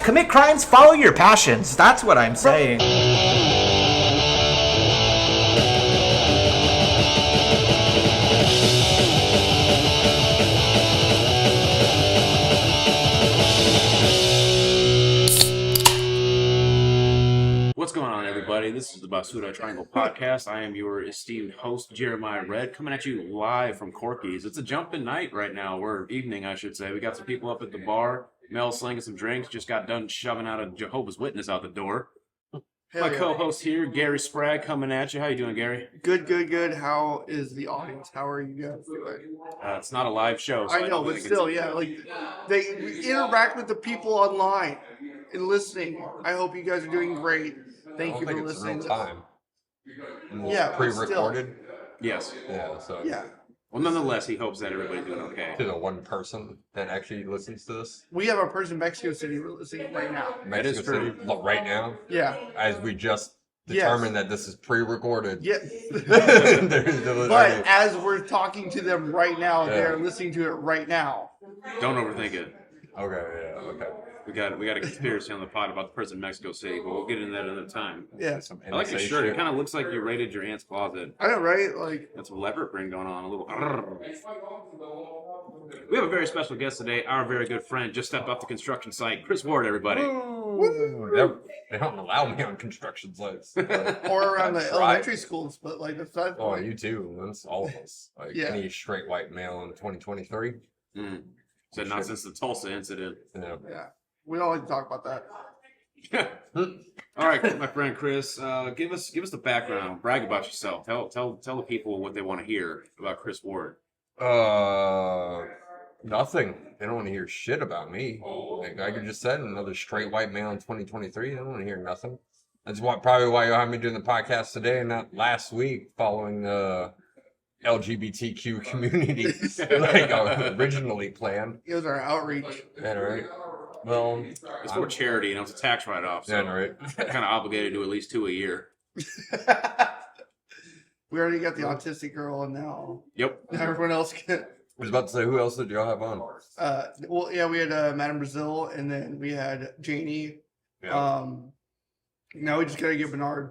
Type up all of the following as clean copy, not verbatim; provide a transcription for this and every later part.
Commit crimes, follow your passions. That's what I'm saying. What's going on, everybody? This is the Basuda Triangle Podcast. I am your esteemed host, Jeremiah Red, coming at you live from Corky's. It's a jumping night right now, or evening, I should say. We got some people up at the bar. Mel slinging some drinks. Just got done shoving out a Jehovah's Witness out the door. My co-host here, Gary Sprague, coming at you. How you doing, Gary? Good. How is the audience? How are you guys doing? It's not a live show. So I know, but still, yeah, like they interact with the people online and listening. I hope you guys are doing great. Thank you for listening. Real time. Yeah, pre-recorded. Yes. Yeah, so Yeah, Well, nonetheless, he hopes that everybody's doing okay. to the one person that actually listens to this, we have a person in Mexico City we're listening right now. That is Mexico true. City, look, right now, Yeah, as we just Yes. determined that this is pre-recorded. yeah. There's But as we're talking to them right now, Yeah. they're listening to it right now. Don't overthink it. okay. We got a conspiracy on the pod about the person in Mexico City, but we'll get into that another time. Yeah, Some I like your NSA shirt. It shit. kind of looks like you raided your aunt's closet. I know, right? Like, That's a leopard print going on. A little. We have a very special guest today. Our very good friend just stepped off the construction site. Chris Ward, everybody. They don't allow me on construction sites. or around the Right. elementary schools, but like that's not. Oh, you too. That's all of us. Like Yeah. any straight white male in 2023. Said not since the Tulsa incident. Yeah. Yeah, we don't like to talk about that. All right, my friend Chris, give us the background. Brag about yourself. Tell the people what they want to hear about Chris Ward. Nothing. They don't want to hear shit about me. Like I just said, another straight white male in 2023. They don't want to hear nothing. That's probably why you have me doing the podcast today and not last week, following the LGBTQ community like originally planned. It was our outreach. Yeah, right. Well, It's for charity, and it's a tax write-off, so yeah, right. kind of obligated to at least 2 a year. We already got the autistic girl, and now Yep. everyone else can. I was about to say, who else did y'all have on? Well, yeah, we had Madame Brazil, and then we had Janie. Yeah. Now we just gotta get Bernard.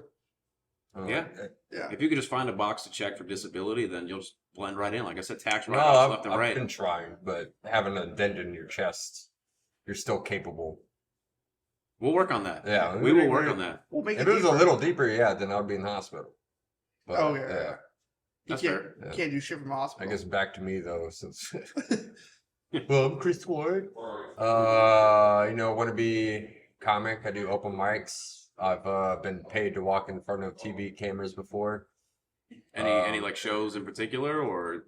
Yeah. Yeah. If you could just find a box to check for disability, then you'll just blend right in. Like I said, tax No, write-offs left and I've right. been trying, but having a dent in your chest, you're still capable. We'll work on that. Yeah, We will work on that. We'll make If it was a deeper. little deeper, yeah, then I'd be in the hospital. But, Oh yeah. You That's can't, fair. Yeah. can't do shit from I hospital. guess back to me though, since well, I'm Chris Ward. Want to be comic. I do open mics. I've been paid to walk in front of TV cameras before. Any like shows in particular, or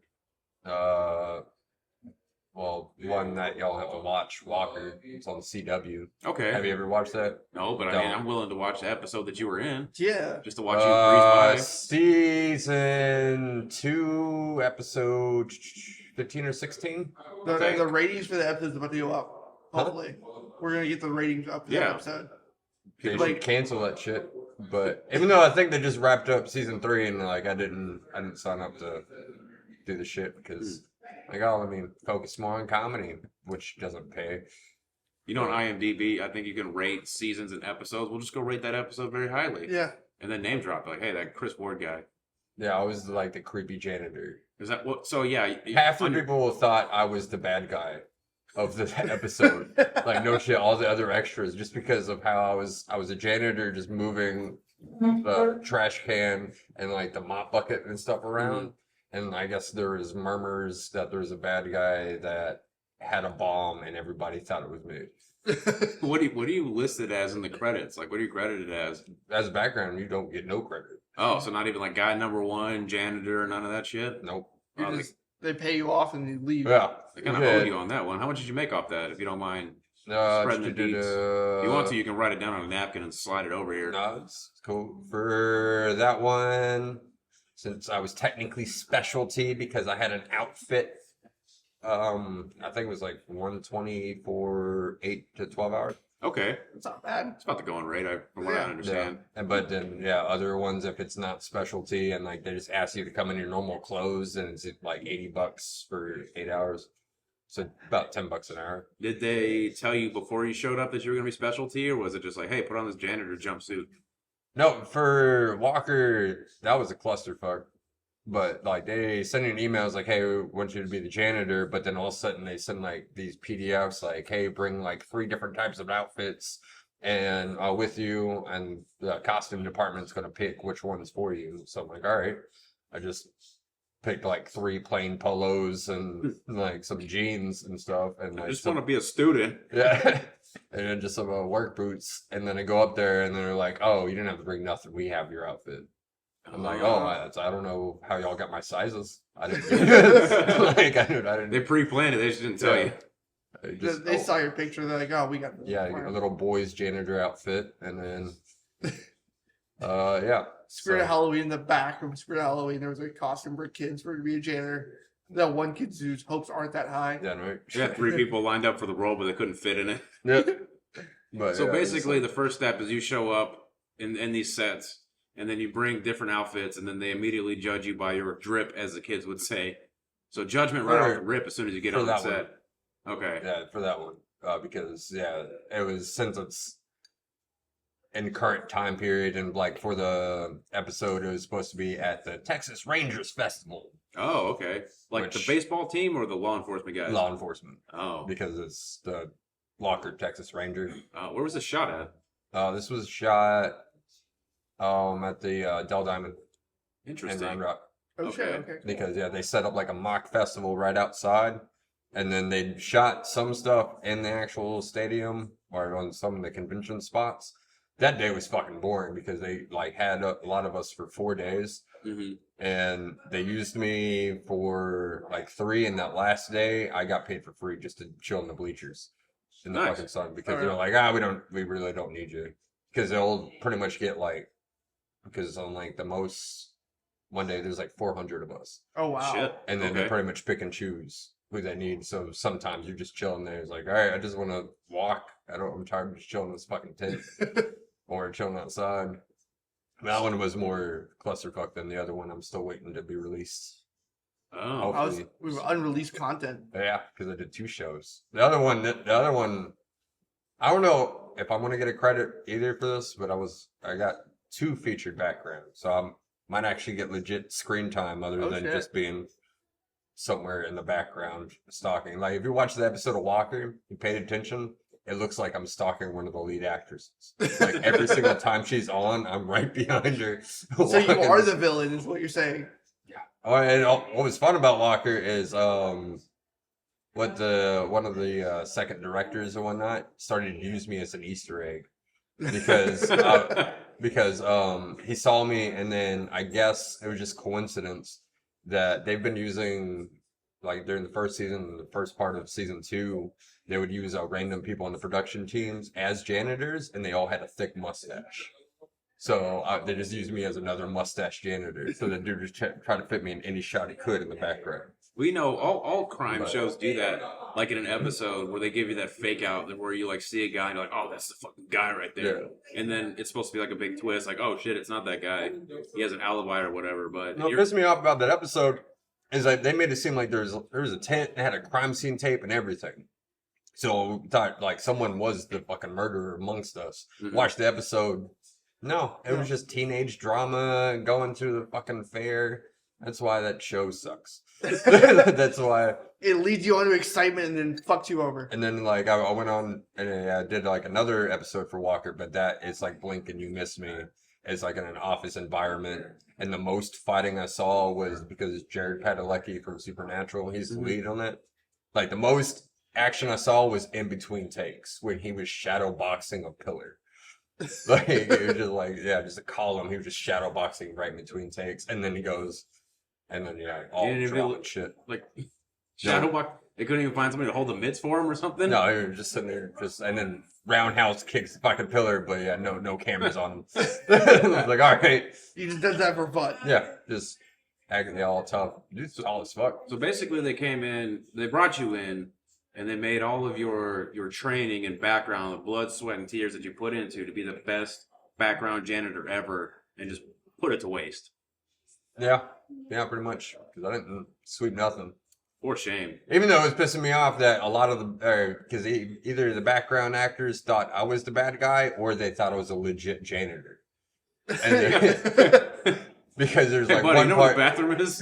Well, one that y'all have to watch, Walker. It's on CW. okay? Have you ever watched that? No, but I mean, I'm willing to watch the episode that you were in Yeah. just to watch you breeze by. Season 2, episode 15 or 16. The ratings for the episode's about to go up. Huh? Hopefully, we're gonna get the ratings up for Yeah. the episode. They Like- should cancel that shit. But even though I think they just wrapped up season 3, and like I didn't sign up to do the shit because focus more on comedy, which doesn't pay. You know, on IMDb, I think you can rate seasons and episodes. We'll just go rate that episode very highly, Yeah. and then name drop like, hey, that Chris Ward guy. Yeah, I was like the creepy janitor. Is that what? So yeah, Half the people thought I was the bad guy of the episode. Like no shit, all the other extras, just because of how I was a janitor, just moving the trash can and like the mop bucket and stuff around. And I guess there was murmurs that there was a bad guy that had a bomb, and everybody thought it was me. What do you listed as in the credits? Like, what are you credited as? As a background, you don't get no credit. Oh, so not even like guy number 1, janitor, none of that shit. Nope. Oh, They pay you off and you leave. Yeah. they kind of owed you on that one. How much did you make off that, if you don't mind? Spreading the deeds. If you want to, you can write it down on a napkin and slide it over here. No, it's cool. For that one, since I was technically specialty because I had an outfit, I think it was like 120 for 8 to 12 hours. Okay, It's not bad. it's about the going rate, from what I understand. But then other ones, if it's not specialty and like they just ask you to come in your normal clothes and it's like $80 for 8 hours. So about $10 an hour. Did they tell you before you showed up that you were gonna be specialty, or was it just like, hey, put on this janitor jumpsuit? No, for Walker, that was a clusterfuck. But like they send you an email, it's like, hey, we want you to be the janitor, but then all of a sudden they send like these PDFs like, hey, bring like 3 different types of outfits and with you, and the costume department's gonna pick which one's for you. So I'm like, all right. I just picked like 3 plain polos and like some jeans and stuff, and I like just some, want to be a student. yeah, and then just some work boots. And then I go up there, and they're like, "Oh, you didn't have to bring nothing. We have your outfit." I'm like, "Oh, I don't know how y'all got my sizes. I didn't like I didn't. They pre-planned it. They just didn't tell you. I just, They saw your picture. They're like, "Oh, we got." yeah, a little boy's janitor outfit, and then yeah. Spirit of Halloween in the back of Spirit of Halloween. There was a costume for kids for to be a janitor. That one kid whose hopes aren't that high. Yeah, right. You had 3 people lined up for the role, but they couldn't fit in it. Yeah. But So yeah, basically, the first step is you show up in these sets, and then you bring different outfits, and then they immediately judge you by your drip, as the kids would say. So judgment right off the rip as soon as you get for on the that set. Okay. yeah, for that one, because yeah, it was since it's in the current time period, and like for the episode, it was supposed to be at the Texas Rangers Festival. Oh, okay. Like Which- the baseball team or the law enforcement guys? Law enforcement, Oh. because it's the Walker Texas Ranger. Where was the shot at? This was shot at the Dell Diamond in Interesting. Round Rock, Okay. because yeah, they set up like a mock festival right outside, and then they shot some stuff in the actual stadium or on some of the convention spots. That day was fucking boring because they like had a lot of us for 4 days, Mm-hmm. and they used me for like 3, and that last day I got paid for free just to chill in the bleachers in the Nice. fucking sun, because Alright. they're like, we really don't need you, because they'll pretty much get like, because on like the most one day there's like 400 of us, Oh wow. Shit. and then they Okay. pretty much pick and choose who they need. So sometimes you're just chilling there. It's like, all right, I just want to walk. I'm tired of just chilling in this fucking tent or chilling outside. That one was more clusterfuck than the other one. I'm still waiting to be released. Oh. I was we were unreleased content. Yeah, because I did 2 shows. The other one, I don't know if I'm gonna get a credit either for this, but I got 2 featured backgrounds, so I might actually get legit screen time other Oh, than shit. just being somewhere in the background stalking. Like if you watch the episode of Walker, you paid attention. It looks like I'm stalking one of the lead actresses. Like every single time she's on, I'm right behind her. So you are the villain, is what you're saying. Oh, and what was fun about Walker is one of the second directors and whatnot started to use me as an Easter egg, because he saw me, and then I guess it was just coincidence that they've been using, like during the first season, the first part of season 2, they would use random people on the production teams as janitors, and they all had a thick mustache. So they just used me as another mustache janitor. So the dude just tried to fit me in any shot he could in the background. We know all crime But- shows do that. Like in an episode where they give you that fake out where you like see a guy and you're like, oh, that's the fucking guy right there. Yeah. And then it's supposed to be like a big twist, like, oh shit, it's not that guy. He has an alibi or whatever. But What pissed me off about that episode is like they made it seem like there was a tent that had a crime scene tape and everything. So we thought like someone was the fucking murderer amongst us. Mhm. Watch the episode. No, it was just teenage drama going to the fucking fair. That's why that show sucks. That's why. It leads you on to excitement and then fucks you over. And then like I went on and I did like another episode for Walker, but that is like Blink and You Miss Me. It's like in an office environment, and the most fighting I saw was because Jared Padalecki from Supernatural, he's the lead on it. Like the most action I saw was in between takes when he was shadow boxing a pillar. Like it was just like, yeah, just a column. He was just shadow boxing right in between takes, and then he goes, and then yeah, all You didn't drama even- shit. like shadow walk. They couldn't even find somebody to hold the mitts for him or something. No, he was just sitting there, and then roundhouse kicks the fucking pillar, but yeah, no cameras on him. Like, all right, You just does that for fun. yeah, just acting all tough. Dude's all as fuck. So basically, they came in, they brought you in, and they made all of your training and background, the blood, sweat, and tears that you put into to be the best background janitor ever, and just put it to waste. Yeah, pretty much. Because I didn't sweep nothing. For shame. Even though it was pissing me off that a lot of the, because either the background actors thought I was the bad guy or they thought I was a legit janitor. And because there's Hey, like buddy, one you know where part, the bathroom is?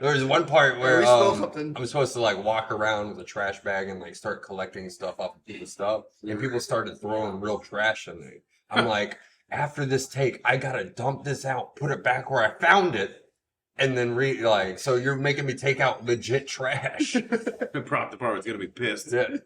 there was one part where we stole something. I was supposed to like walk around with a trash bag and like start collecting stuff off of people's stuff, and people started throwing real trash in there. I'm like, after this take, I gotta dump this out, put it back where I found it. And then so you're making me take out legit trash. The prop department's gonna be pissed. Yeah.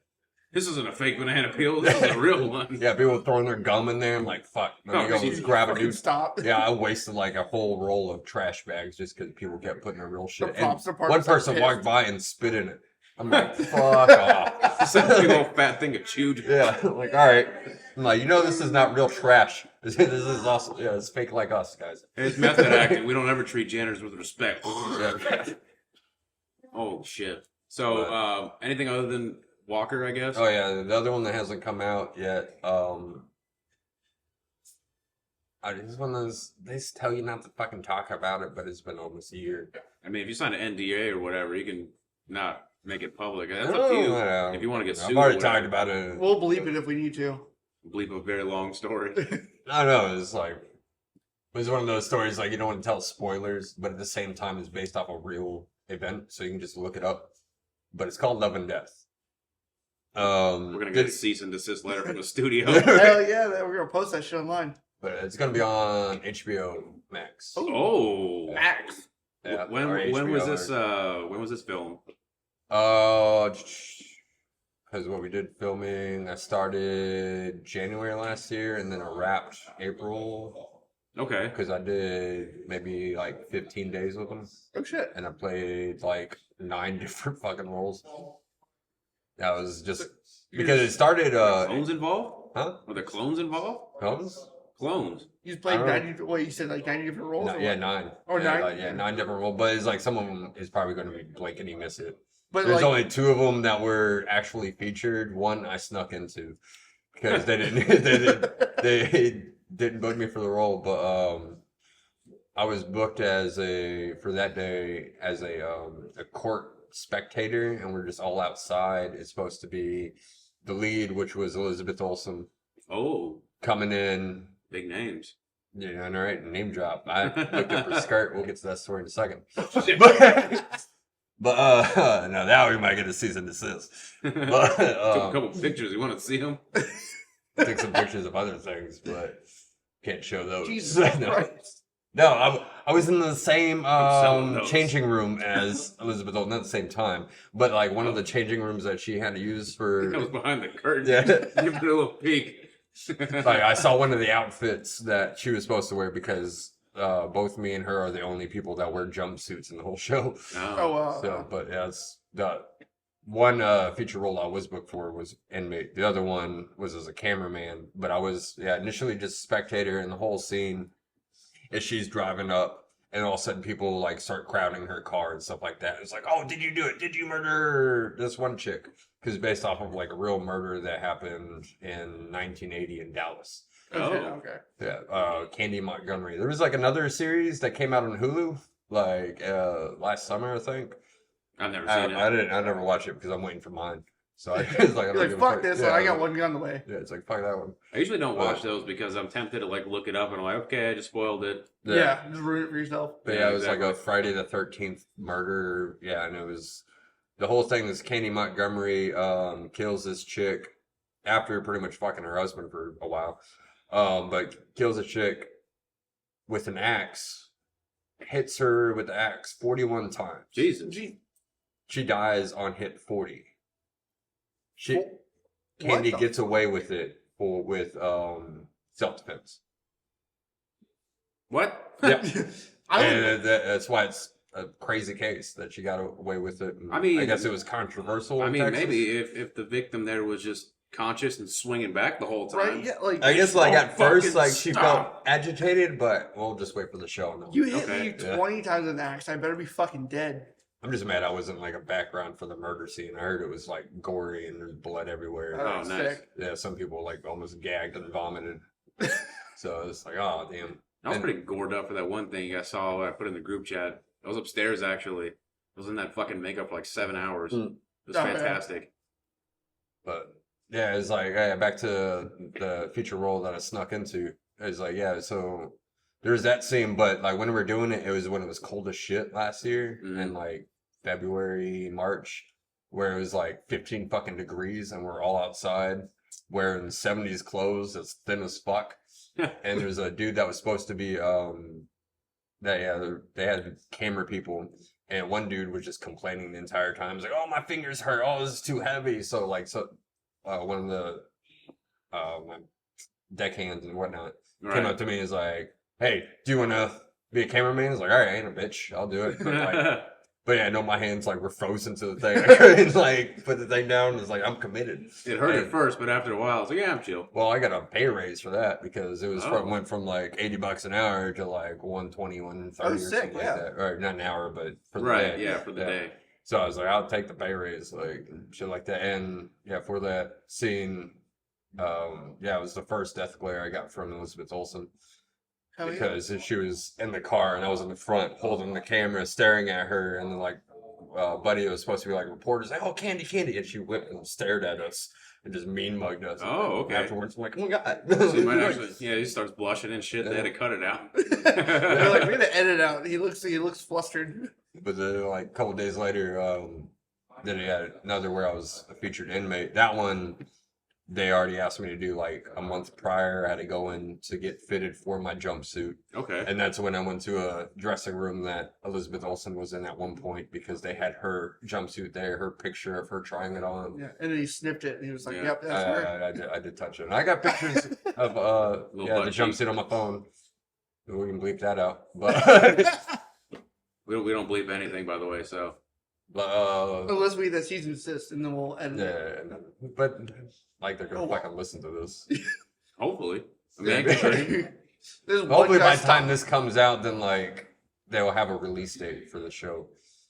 This isn't a fake banana peel. This is a real one. Yeah, people throwing their gum in there. I'm like, fuck. Let me Oh, go Jesus, grab a Fucking new. stop. Yeah, I wasted like a whole roll of trash bags just because people kept putting their real shit. The And props one department's person pissed. walked by and spit in it. I'm like, fuck off. Some big old fat thing of chewed. Yeah, I'm like, all right. I'm like, this is not real trash. This is also, it's fake like us, guys. It's method acting. We don't ever treat janitors with respect. Yeah. Oh shit. So, anything other than Walker, I guess? Oh yeah, the other one that hasn't come out yet. This one is they just tell you not to fucking talk about it, but it's been almost a year. I mean, if you sign an NDA or whatever, you can not make it public. That's up to you. Yeah. If you want to get sued, I've already or whatever. talked about it. We'll bleep it if we need to. Bleep a very long story. I know it's like it's one of those stories like you don't want to tell spoilers, but at the same time it's based off a real event, so you can just look it up. But it's called Love and Death. We're gonna get a cease and desist letter from the studio. Hell yeah, we're gonna post that shit online. But it's gonna be on HBO Max. Oh, Max. Yeah, when or was HBO this? or- When was this film? Because what we did filming, I started January last year, and then I wrapped April. Okay. Because I did maybe like 15 days with them, Oh shit. and I played like 9 different fucking roles. That was just because it started. Clones involved? Huh? Were there clones involved? Clones? Clones. You played I don't 90. What you said, like 90 different roles? No, or yeah, what? 9. Oh, yeah, 9? like, yeah, 9 different roles. But it's like some of them is probably going to be blink and you miss it. But There's like, only 2 of them that were actually featured. One I snuck into because they didn't they didn't book me for the role. But I was booked for that day as a court spectator, and we're just all outside. It's supposed to be the lead, which was Elizabeth Olsen, Oh, coming in. big names. Yeah, all right, name drop. I looked at her skirt. We'll get to that story in a second. But no, now we might get a cease and desist. But Took a couple pictures. You want to see them? took some pictures of other things, but can't show those. Jesus No. Christ. No, I was in the same selling those. changing room as Elizabeth Olsen, not at the same time, but like one of the changing rooms that she had to use I was for. behind the curtain. Yeah. Give it a little peek. Like I saw one of the outfits that she was supposed to wear because both me and her are the only people that wear jumpsuits in the whole show. Oh, wow. So, but yeah, it's the one feature role I was booked for was inmate. The other one was as a cameraman, but I was initially just spectator in the whole scene as she's driving up, and all of a sudden people like start crowding her car and stuff like that. It's like, oh, did you do it? Did you murder this one chick? Because it's based off of like a real murder that happened in 1980 in Dallas. Oh, Oh. okay. Yeah, Candy Montgomery. There was like another series that came out on Hulu like last summer, I think. I've never seen it. I never watched it because I'm waiting for mine. So I was like, I don't You're like, give a fuck this. Yeah, I got one gun away. Yeah, it's like fuck that one. I usually don't watch those because I'm tempted to like look it up and I'm like, okay, I just spoiled it. Yeah. Just ruin it for yourself. But Yeah, it was like a exactly. Friday the 13th murder. Yeah, and it was the whole thing is Candy Montgomery kills this chick after pretty much fucking her husband for a while. But kills a chick with an axe, hits her with the axe 41 times. Jesus. She dies on hit 40. What Candy the gets away with it with self-defense. What? Yeah. I don't, And that's why it's a crazy case that she got away with it. And I mean- I guess it was controversial. I in mean, Texas. maybe if the victim there was just conscious and swinging back the whole time. right? Yeah, like I guess like Oh, at first, fucking like she stop. felt agitated, but we'll just wait for the show. And then you hit Okay. me Yeah. 20 times with an axe. I better be fucking dead. I'm just mad I wasn't like a background for the murder scene. I heard it was like gory and there's blood everywhere. Oh, That's nice. sick. Yeah, some people like almost gagged and vomited. So it's like, oh damn. I was And- pretty gored up for that one thing I saw I put in the group chat. I was upstairs actually. was in that fucking makeup for like 7 hours. Mm. It was Oh, yeah. fantastic. But yeah, it's like back to the feature role that I snuck into. It's like so there's that scene, but like when we were doing it, it was when it was cold as shit last year in like February, March, where it was like 15 fucking degrees and we're all outside wearing 70s clothes as thin as fuck. And there's a dude that was supposed to be they had camera people, and one dude was just complaining the entire time. He's like, "Oh, my fingers hurt. Oh, this is too heavy." So one of the deckhands and whatnot came up to me and was like, "Hey, do you want to be a cameraman?" I was like, "All right, I ain't a bitch. I'll do it." But yeah, I know my hands like were frozen to the thing. I couldn't like put the thing down. It's like I'm committed. It hurt at first, but after a while, it's like, yeah, I'm chill. Well, I got a pay raise for that because it was went from like $80 an hour to like 120, 130 or something like that. Or not an hour, but for the day. For the day. So I was like, I'll take the pay raise, like shit like that. And yeah, for that scene, it was the first death glare I got from Elizabeth Olsen. Because she was in the car and I was in the front holding the camera staring at her, and then like Buddy was supposed to be like reporters like, "Oh, Candy," and she went and stared at us and just mean mugged us. Oh, okay. Afterwards, I'm like, "Oh my god!" So he might actually, he starts blushing and shit. They had to cut it out. They're like, we're gonna edit it out. He looks flustered. But then, like a couple days later, then he had another where I was a featured inmate. That one, they already asked me to do like a month prior. I had to go in to get fitted for my jumpsuit. Okay. And that's when I went to a dressing room that Elizabeth Olsen was in at one point because they had her jumpsuit there, her picture of her trying it on. Yeah, and then he sniffed it and he was like, Yeah. "Yep, that's her." I did touch it. And I got pictures of the jumpsuit on my phone. We can bleep that out. But we don't bleep anything, by the way, so. Unless we that season insists, and then we'll edit it. Yeah, but like they're gonna fucking listen to this. Hopefully. I mean, I can try. There's one Hopefully guy by the time this comes out, then like they will have a release date for the show,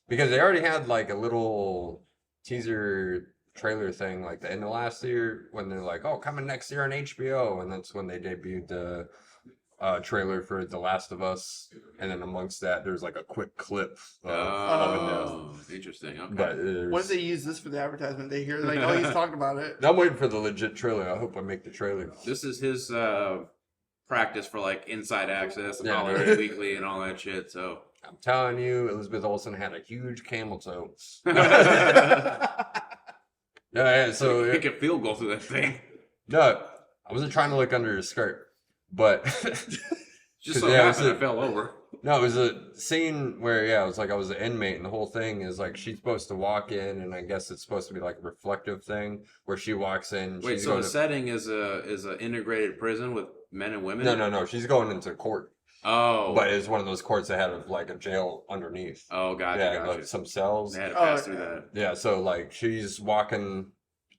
because they already had like a little teaser trailer thing like the end of last year when they're like, "Oh, coming next year on HBO," and that's when they debuted the trailer for The Last of Us, and then amongst that there's like a quick clip of Love and Death. Interesting. Okay. But What if they use this for the advertisement? They hear like, "Oh, he's talking about it." I'm waiting for the legit trailer. I hope I make the trailer. This is his practice for like Inside Access and Yeah, Hollywood right. Weekly and all that shit. So I'm telling you, Elizabeth Olsen had a huge camel toe. So kick a field goal through that thing. no, I wasn't trying to look under his skirt, but Just so yeah, happened I fell over. no, it was a scene where it was like I was an inmate, and the whole thing is like she's supposed to walk in, and I guess it's supposed to be like a reflective thing where she walks in. Wait, she's so going the setting is a integrated prison with men and women? No, she's going into court, Oh. but it's one of those courts that had like a jail underneath. Oh, gotcha, Yeah, gotcha. like some cells. They had to pass through that. Yeah, so like she's walking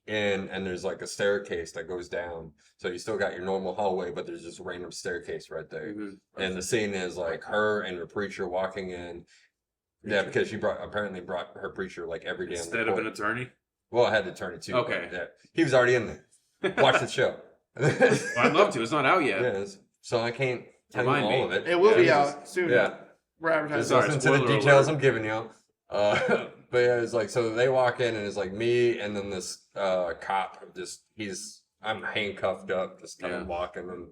in and there's like a staircase that goes down. So you still got your normal hallway, but there's this random staircase right there. Mhm. And the scene is like her and her preacher walking in. Yeah, because she apparently brought her preacher like every day. Instead of an attorney? Well, I had to turn it too. Okay. Yeah, he was already in there. Watch the show. Well, I'd love to. It's not out yet. Yes. So I can't tell you Remind all me. of it. It will be Yeah. out soon. Yeah. We're advertising. Just Sorry, listen to the spoiler details alert. I'm giving you. But yeah, it's like, so they walk in and it's like me and then this cop. I'm handcuffed up, just kind Yeah. of walking, and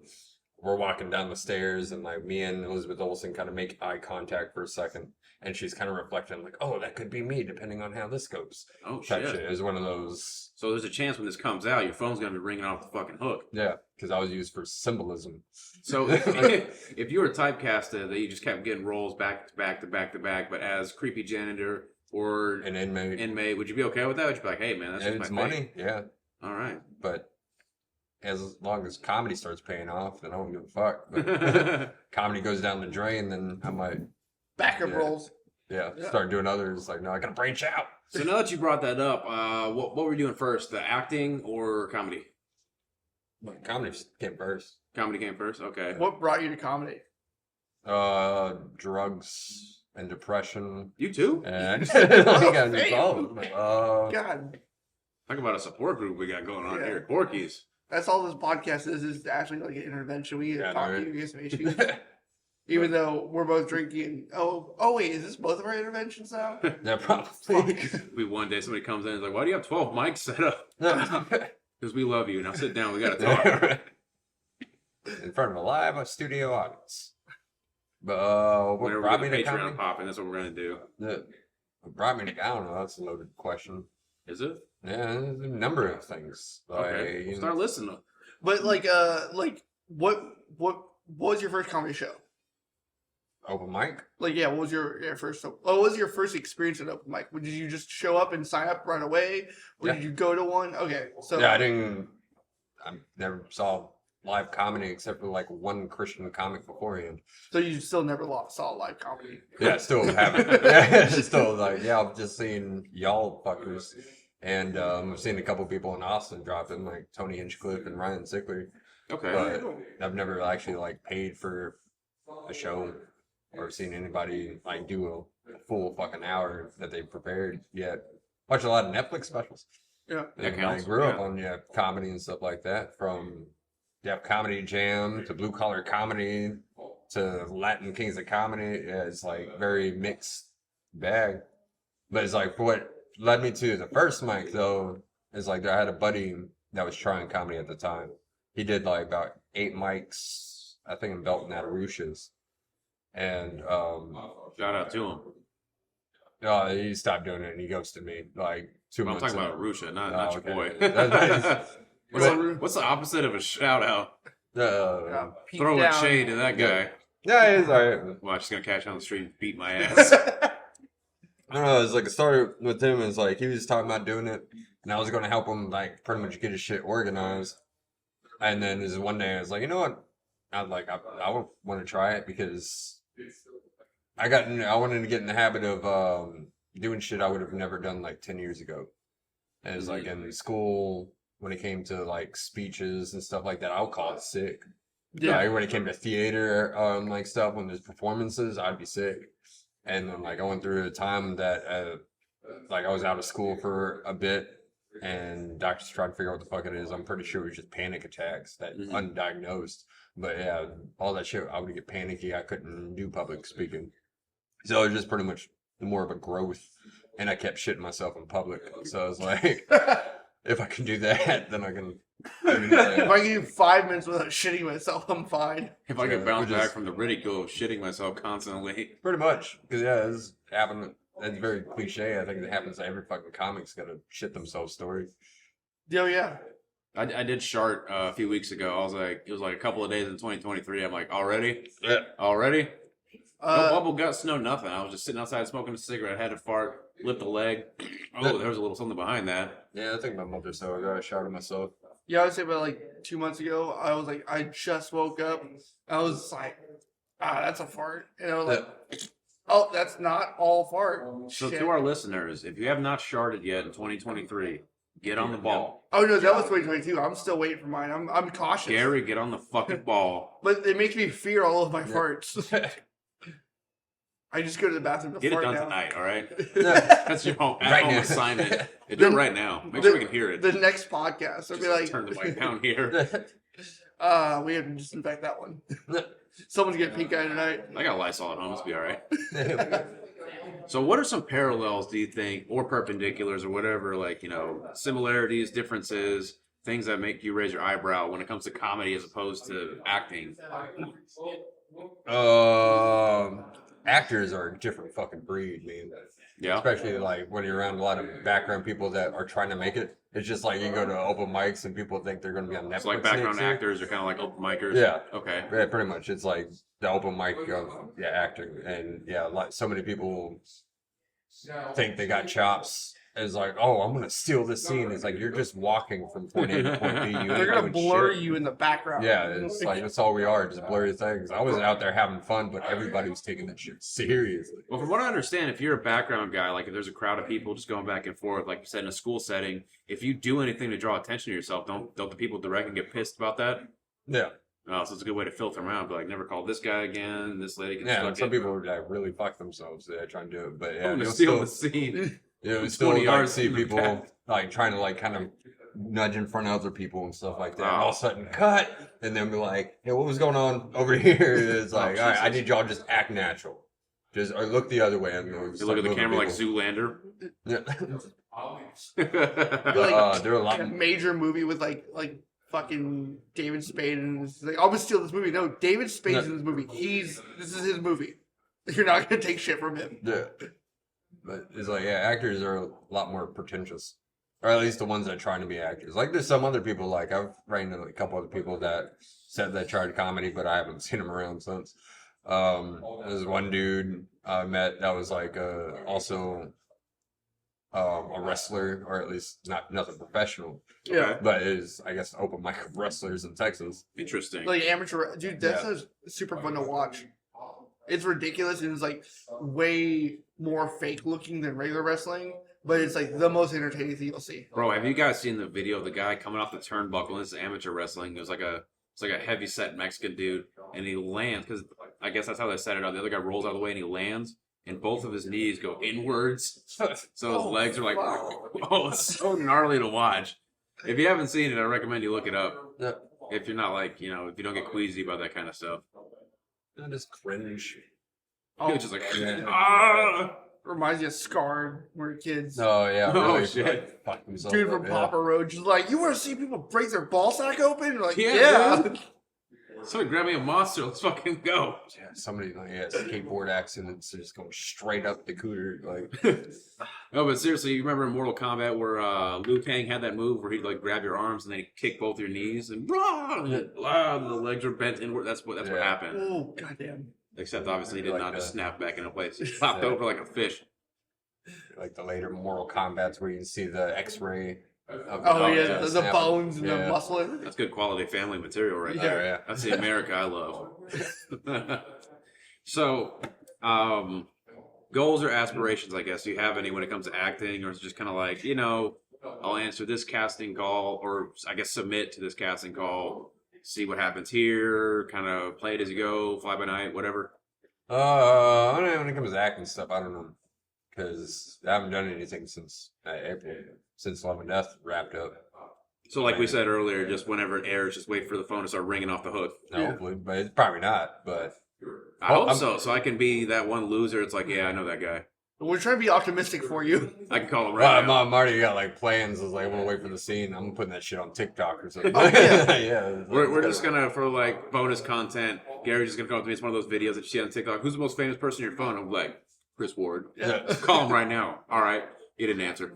we're walking down the stairs, and like me and Elizabeth Olsen kind of make eye contact for a second, and she's kind of reflecting like, oh, that could be me depending on how this goes. Oh, Type shit. shit. It was one of those. So there's a chance when this comes out, your phone's going to be ringing off the fucking hook. Yeah, because I was used for symbolism. So if you were typecasted that you just kept getting roles back to back to back to back, but as creepy janitor or An inmate. inmate, would you be okay with that? Would you be like, hey, man, that's And just it's my money, yeah. All right. But as long as comedy starts paying off, then I don't give a fuck. But comedy goes down the drain, then I might, Backup Yeah. roles. start doing others. Like, no, I gotta branch out. So now that you brought that up, what were you doing first, the acting or comedy? But comedy came first. Comedy came first? Okay. What brought you to comedy? Drugs and depression. You too? And you gotta be Damn. followed. God, Talk about a support group we got going on Yeah. here at Porky's. that's all this podcast is actually like an intervention. We Yeah, talk no, to you, get some issues. Even though we're both drinking. Oh wait, is this both of our interventions now? Yeah, probably. We one day somebody comes in and is like, "Why do you have 12 mics set up?" Because we love you. Now sit down. We gotta talk. In front of a live studio audience. But what Whenever brought we me get to Patreon comedy? popping, that's what we're gonna do. What brought me to, I don't know, that's a loaded question. Is it? Yeah, there's a number of things. Okay. Like, We'll start listening. But what was your first comedy show? open mic. Like, yeah, what was your first? What was your first experience at open mic? Did you just show up and sign up right away, or Yeah. did you go to one? Okay, so Yeah, I never saw live comedy except for like one Christian comic beforehand. so you still never saw live comedy. Yeah, still haven't. Yeah, still like, yeah, I've just seen y'all fuckers. And I've seen a couple people in Austin drop in, like Tony Hinchcliffe and Ryan Zickler. Okay. But I've never actually like paid for a show or seen anybody like do a full fucking hour that they prepared yet. Watch a lot of Netflix specials. Yeah. That And I counts, grew up yeah. on comedy and stuff like that, from Comedy Jam to Blue Collar Comedy to Latin Kings of Comedy. Yeah, it's like very mixed bag. But it's like, for what led me to the first mic though is like, I had a buddy that was trying comedy at the time. He did like about 8 mics, I think, in Belton at Arusha's. And Shout out to him. he stopped doing it and he ghosted me like 2 I'm months talking in. about Arusha, not Oh, your okay. boy. That's- what's the opposite of a shout out? Yeah, peep Throwing down. shade to that guy. Yeah, he's alright. Well, I'm just gonna catch you on the street and beat my ass. I don't know. It's like it started with him. It's like he was just talking about doing it, and I was going to help him like pretty much get his shit organized. And then this one day, I was like, you know what? I want to try it because I wanted to get in the habit of doing shit I would have never done like 10 years ago. And it's like in school when it came to like speeches and stuff like that, I would call it sick. Yeah. Like, when it came to theater, like stuff, when there's performances, I'd be sick. And then like I went through a time that like I was out of school for a bit, and doctors tried to figure out what the fuck it is. I'm pretty sure it was just panic attacks that undiagnosed. But yeah, all that shit, I would get panicky. I couldn't do public speaking. So it was just pretty much more of a growth, and I kept shitting myself in public. So I was like, if I can do that, then I can. If I can do 5 minutes without shitting myself, I'm fine. If I could Yeah, bounce we're back just- from the ridicule of shitting myself constantly. Pretty much, because yeah, it's happened. It's very cliche. I think it happens to every fucking comic's got a shit themselves story. Oh yeah. I did Shart a few weeks ago. I was like, it was like a couple of days in 2023. I'm like, already? Yeah. Already? No Uh, bubble guts, no nothing. I was just sitting outside smoking a cigarette, had to fart, lift a leg. Oh, there was a little something behind that. Yeah, I think my month or so ago, I shot at myself. yeah, I would say about like 2 months ago, I was like, I just woke up. I was like, that's a fart. And I was like, oh, that's not all fart. So Shit. to our listeners, if you have not sharted yet in 2023, get on the ball. Oh no, that was 2022. I'm still waiting for mine. I'm cautious. Gary, get on the fucking ball. But it makes me fear all of my farts. I just go to the bathroom to Get it fart done now. tonight, all right? That's your home, Right at-home now. assignment. Yeah, do it right now. Make sure we can hear it. The next podcast, I'll be like, Turn the mic down here. we have to disinfect that one. Someone's getting pink eye tonight. I got Lysol at home. Let's be all right. So what are some parallels, do you think, or perpendiculars or whatever, like, similarities, differences, things that make you raise your eyebrow when it comes to comedy as opposed to acting? Actors are a different fucking breed, man. Yeah. Especially like when you're around a lot of background people that are trying to make it. It's just like you go to open mics and people think they're going to be on Netflix. So like background next year. actors are kind of like open micers? Yeah. Okay. Yeah, pretty much. It's like the open mic of acting, and like so many people think they got chops. It's like, oh, I'm gonna steal this scene. It's like you're just walking from point A to point B. You They're ain't gonna doing blur shit. you in the background. Yeah, it's like that's all we are, just blurry things. I was out there having fun, but everybody was taking that shit seriously. Well, from what I understand, if you're a background guy, like if there's a crowd of people just going back and forth, like you said in a school setting, if you do anything to draw attention to yourself, don't the people directing get pissed about that? Yeah, Oh, so it's a good way to filter them out. Be like, never call this guy again. This lady can yeah. suck And some it. people like really fuck themselves. They try and do it, but yeah, I'm gonna you'll steal still, the scene. you know, 20 still like yards see from the people back. like trying to like kind of nudge in front of other people and stuff like that. And all of a sudden, cut, and then be like, "Hey, what was going on over here?" It's like, all right, I need y'all just act natural, just or look the other way. And You look at the camera like Zoolander. Yeah. Like, there are a lot. a major movie with like fucking David Spade, and it's like, I'm gonna steal this movie. No, David Spade's in this movie. This is his movie. You're not gonna take shit from him. Yeah. But it's like, yeah, actors are a lot more pretentious. Or at least the ones that are trying to be actors. Like, there's some other people, like, I've ran into a couple other people that said they tried comedy, but I haven't seen them around since. There's one dude I met that was, like, also a wrestler, or at least nothing professional. Yeah. But is, I guess, open mic of wrestlers in Texas. Interesting. Like amateur, dude. That's super fun to watch. It's ridiculous and it's like way more fake looking than regular wrestling, but it's like the most entertaining thing you'll see. Bro, have you guys seen the video of the guy coming off the turnbuckle? This is amateur wrestling. It's like a heavy set Mexican dude, and he lands because I guess that's how they set it up. The other guy rolls out of the way and he lands, and both of his knees go inwards, so his legs are like, oh, it's so gnarly to watch. If you haven't seen it, I recommend you look it up. Yeah. If you're not like, if you don't get queasy about that kind of stuff. I just cringe. You're just like, Yeah. ah! Reminds you of Scarred, where kids. Oh, yeah. Oh, Really, shit. like, fuck himself Dude up, from yeah. Papa Roach is like, you want to see people break their ball sack open? You're like, Yeah, yeah. dude. Somebody grab me a monster. Let's fucking go. Yeah, somebody like skateboard accidents just going straight up the cooter. Like, No, but seriously, you remember in Mortal Kombat where Liu Kang had that move where he'd like grab your arms and then he'd kick both your knees and the legs are bent inward. That's what happened. Oh, goddamn. Except obviously he did Like not just that. snap back into place. He popped Yeah. over like a fish. like the later Mortal Kombats where you can see the X-ray. Of Oh, yeah, bones the snapping. bones and the Yeah. muscle. And everything. That's good quality family material right Yeah. there. Yeah. That's the America I love. So, goals or aspirations, I guess. Do you have any when it comes to acting, or is it just kind of like, I'll answer this casting call, or I guess submit to this casting call, see what happens here, kind of play it as you go, fly by night, whatever? I don't know, when it comes to acting stuff, I don't know. Because I haven't done anything since April, since Love and Death wrapped up. So, like we said earlier, just whenever it airs, just wait for the phone to start ringing off the hook. Hopefully, but it's probably not. But I hope I'm- so. So I can be that one loser. It's like, yeah, I know that guy. We're trying to be optimistic for you. I can call him right now. I'm already got like plans. I was like, I want to wait for the scene. I'm putting that shit on TikTok or something. Oh, yeah. Yeah. We're just gonna, for like bonus content, Gary's just gonna come up to me. It's one of those videos that you see on TikTok. Who's the most famous person on your phone? I'm like, Chris Ward. Yeah. Call him right now. All right. He didn't answer.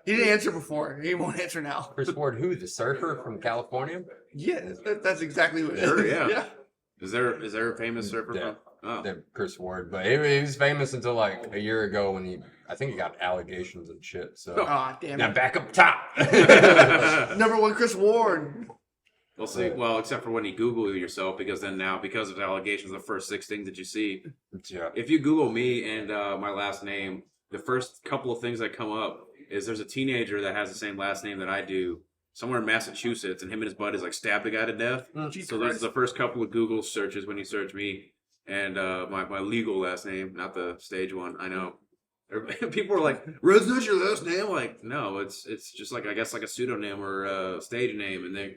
He didn't answer before. He won't answer now. Chris Ward, who? The surfer from California? Yeah, that's exactly what it Sure, is. yeah. Is there a famous surfer? Yeah. From? Oh. Yeah, Chris Ward. But he was famous until like a year ago when I think he got allegations and shit. So Ah, damn now it. back up top. Number one, Chris Ward. We'll see. Well, except for when you Google yourself, because then now, because of allegations, the first 6 things that you see. Yeah. If you Google me and my last name, the first couple of things that come up is there's a teenager that has the same last name that I do somewhere in Massachusetts, and him and his buddies like stabbed a guy to death. Jesus So there's Christ. the first couple of Google searches when you search me and my legal last name, not the stage one. I know. People are like, "Red's not your last name." Like, no, it's just like, I guess, like a pseudonym or a stage name, and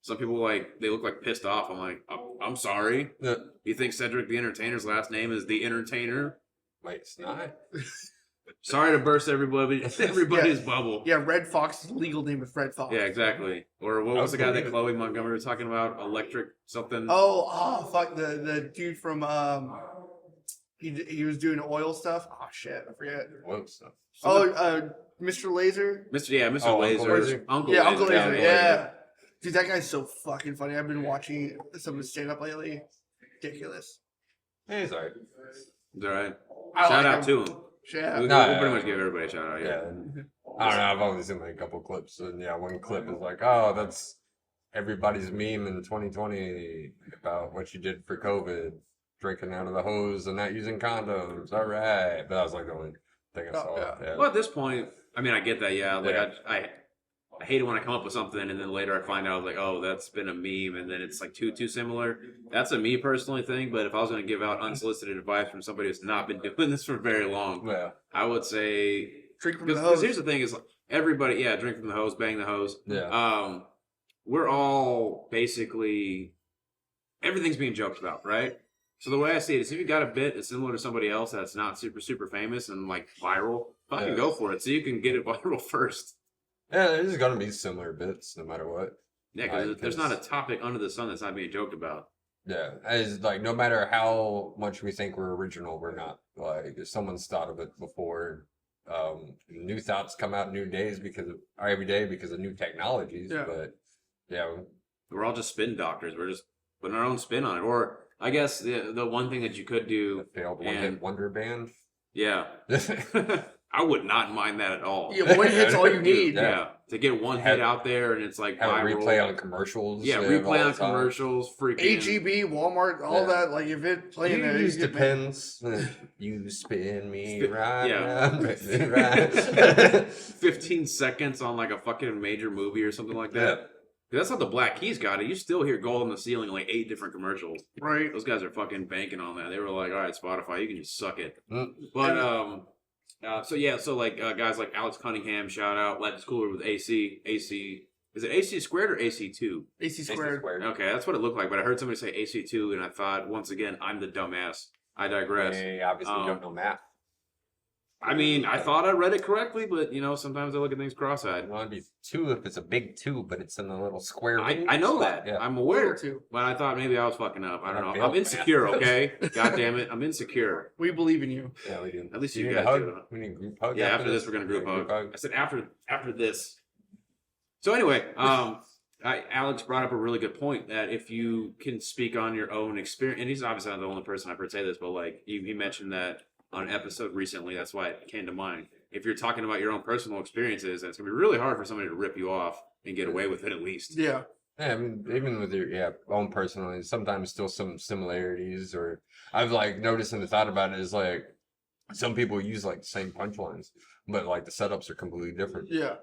some people they look like pissed off. I'm like, I'm sorry. Yeah. You think Cedric the Entertainer's last name is the Entertainer? Wait, it's not. Sorry to burst everybody's bubble. Yeah, Red Fox's legal name is Red Fox. Yeah, exactly. Or what was the guy that Chloe Montgomery was talking about? Electric something. Oh, fuck the dude from he was doing oil stuff. Oh shit, I forget. Whoa, so. Oh, Mr. Laser. Mr. Oh, Uncle Laser. Laser? Uncle Yeah, Laser. Uncle Laser. Uncle Yeah, dude, that guy's so fucking funny. I've been watching some of his stand up lately. Ridiculous. Hey, he's alright. It's all right. I Shout like out him. to him. Yeah. We'll No, pretty much give everybody a shout out. Yeah. I don't know. I've only seen like a couple clips, and yeah, one clip is like, "Oh, that's everybody's meme in 2020 about what you did for COVID, drinking out of the hose and not using condoms." All right, but that was like the only thing I saw. yeah. Yeah. Well, at this point, I mean, I get that. Yeah, like Yeah. I hate it when I come up with something and then later I find out like, oh, that's been a meme, and then it's like too similar. That's a me personally thing. But if I was going to give out unsolicited advice from somebody who's not been doing this for very long, Yeah. I would say Drink from the because hose. here's the thing is everybody, yeah, drink from the hose, bang the hose. Yeah. We're all basically everything's being joked about, right? So the way I see it is, if you got a bit that's similar to somebody else that's not super famous and like viral, fucking go for it, so you can get it viral first. Yeah, there's gonna be similar bits no matter what. Yeah, because there's not a topic under the sun that's not being joked about. Yeah, it's like no matter how much we think we're original, we're not. Like if someone's thought of it before, new thoughts come out new days or every day because of new technologies. Yeah. But yeah, We're all just spin doctors. We're just putting our own spin on it. Or I guess the one thing that you could do, failed one-hit wonder band. yeah, I would not mind that at all. Yeah, one hit's all you need. Yeah, to get one hit out there and it's like Have a viral. replay on commercials. Yeah, all replay the on time. commercials, freaking HEB, Walmart, all Yeah. that. Like if it playing there, Use you get depends. You spin me right. yeah. round, spin me right. 15 seconds on like a fucking major movie or something like that. That's how the Black Keys got it. You still hear gold on the ceiling in like 8 different commercials. right. Those guys are fucking banking on that. They were like, all right, Spotify, you can just suck it. Mm. But so like guys like Alex Cunningham, shout out, Life is Cooler with AC. Is it AC squared or AC2? AC squared. Okay, that's what it looked like. But I heard somebody say AC2, and I thought, once again, I'm the dumbass. I digress. They obviously don't know math. I mean, I thought I read it correctly, but sometimes I look at things cross-eyed. Well, it'd be 2 if it's a big 2, but it's in a little square. I know that. Yeah. I'm aware. Little two. But I thought maybe I was fucking up. I don't know. failed I'm insecure, okay? God damn it. I'm insecure. We believe in you. Yeah, we do. At least We you need a guys hug. do. We need a group hug. Yeah, after this, we're going to group hug. I said after this. So anyway, Alex brought up a really good point that if you can speak on your own experience, and he's obviously not the only person I've heard say this, but like he mentioned that on an episode recently, that's why it came to mind. If you're talking about your own personal experiences, it's going to be really hard for somebody to rip you off and get away with it at least. Yeah. Yeah, I mean, even with your own personal, sometimes still some similarities. Or I've like noticed and thought about it is like some people use like the same punchlines, but like the setups are completely different. Yeah.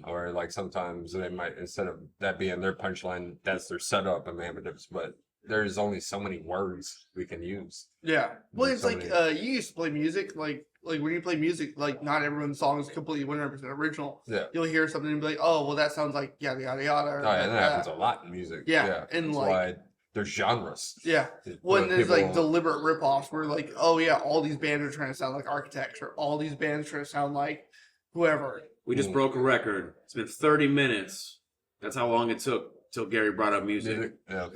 Or like sometimes they might, instead of that being their punchline, that's their setup and ambitions. But there's only so many words we can use. Yeah. Well, it's So like many- you used to play music. Like when you play music, like not everyone's song is completely 100% original. Yeah. You'll hear something and be like, oh, well, that sounds like yada yada yada. or Oh, yeah, and that happens that. a lot in music. Yeah, and that's like- why there's genres. Yeah. That When there's like people- deliberate ripoffs where like, oh yeah, all these bands are trying to sound like Architects, or all these bands trying to sound like whoever. We just broke a record. It's been 30 minutes. That's how long it took till Gary brought up music. Yeah.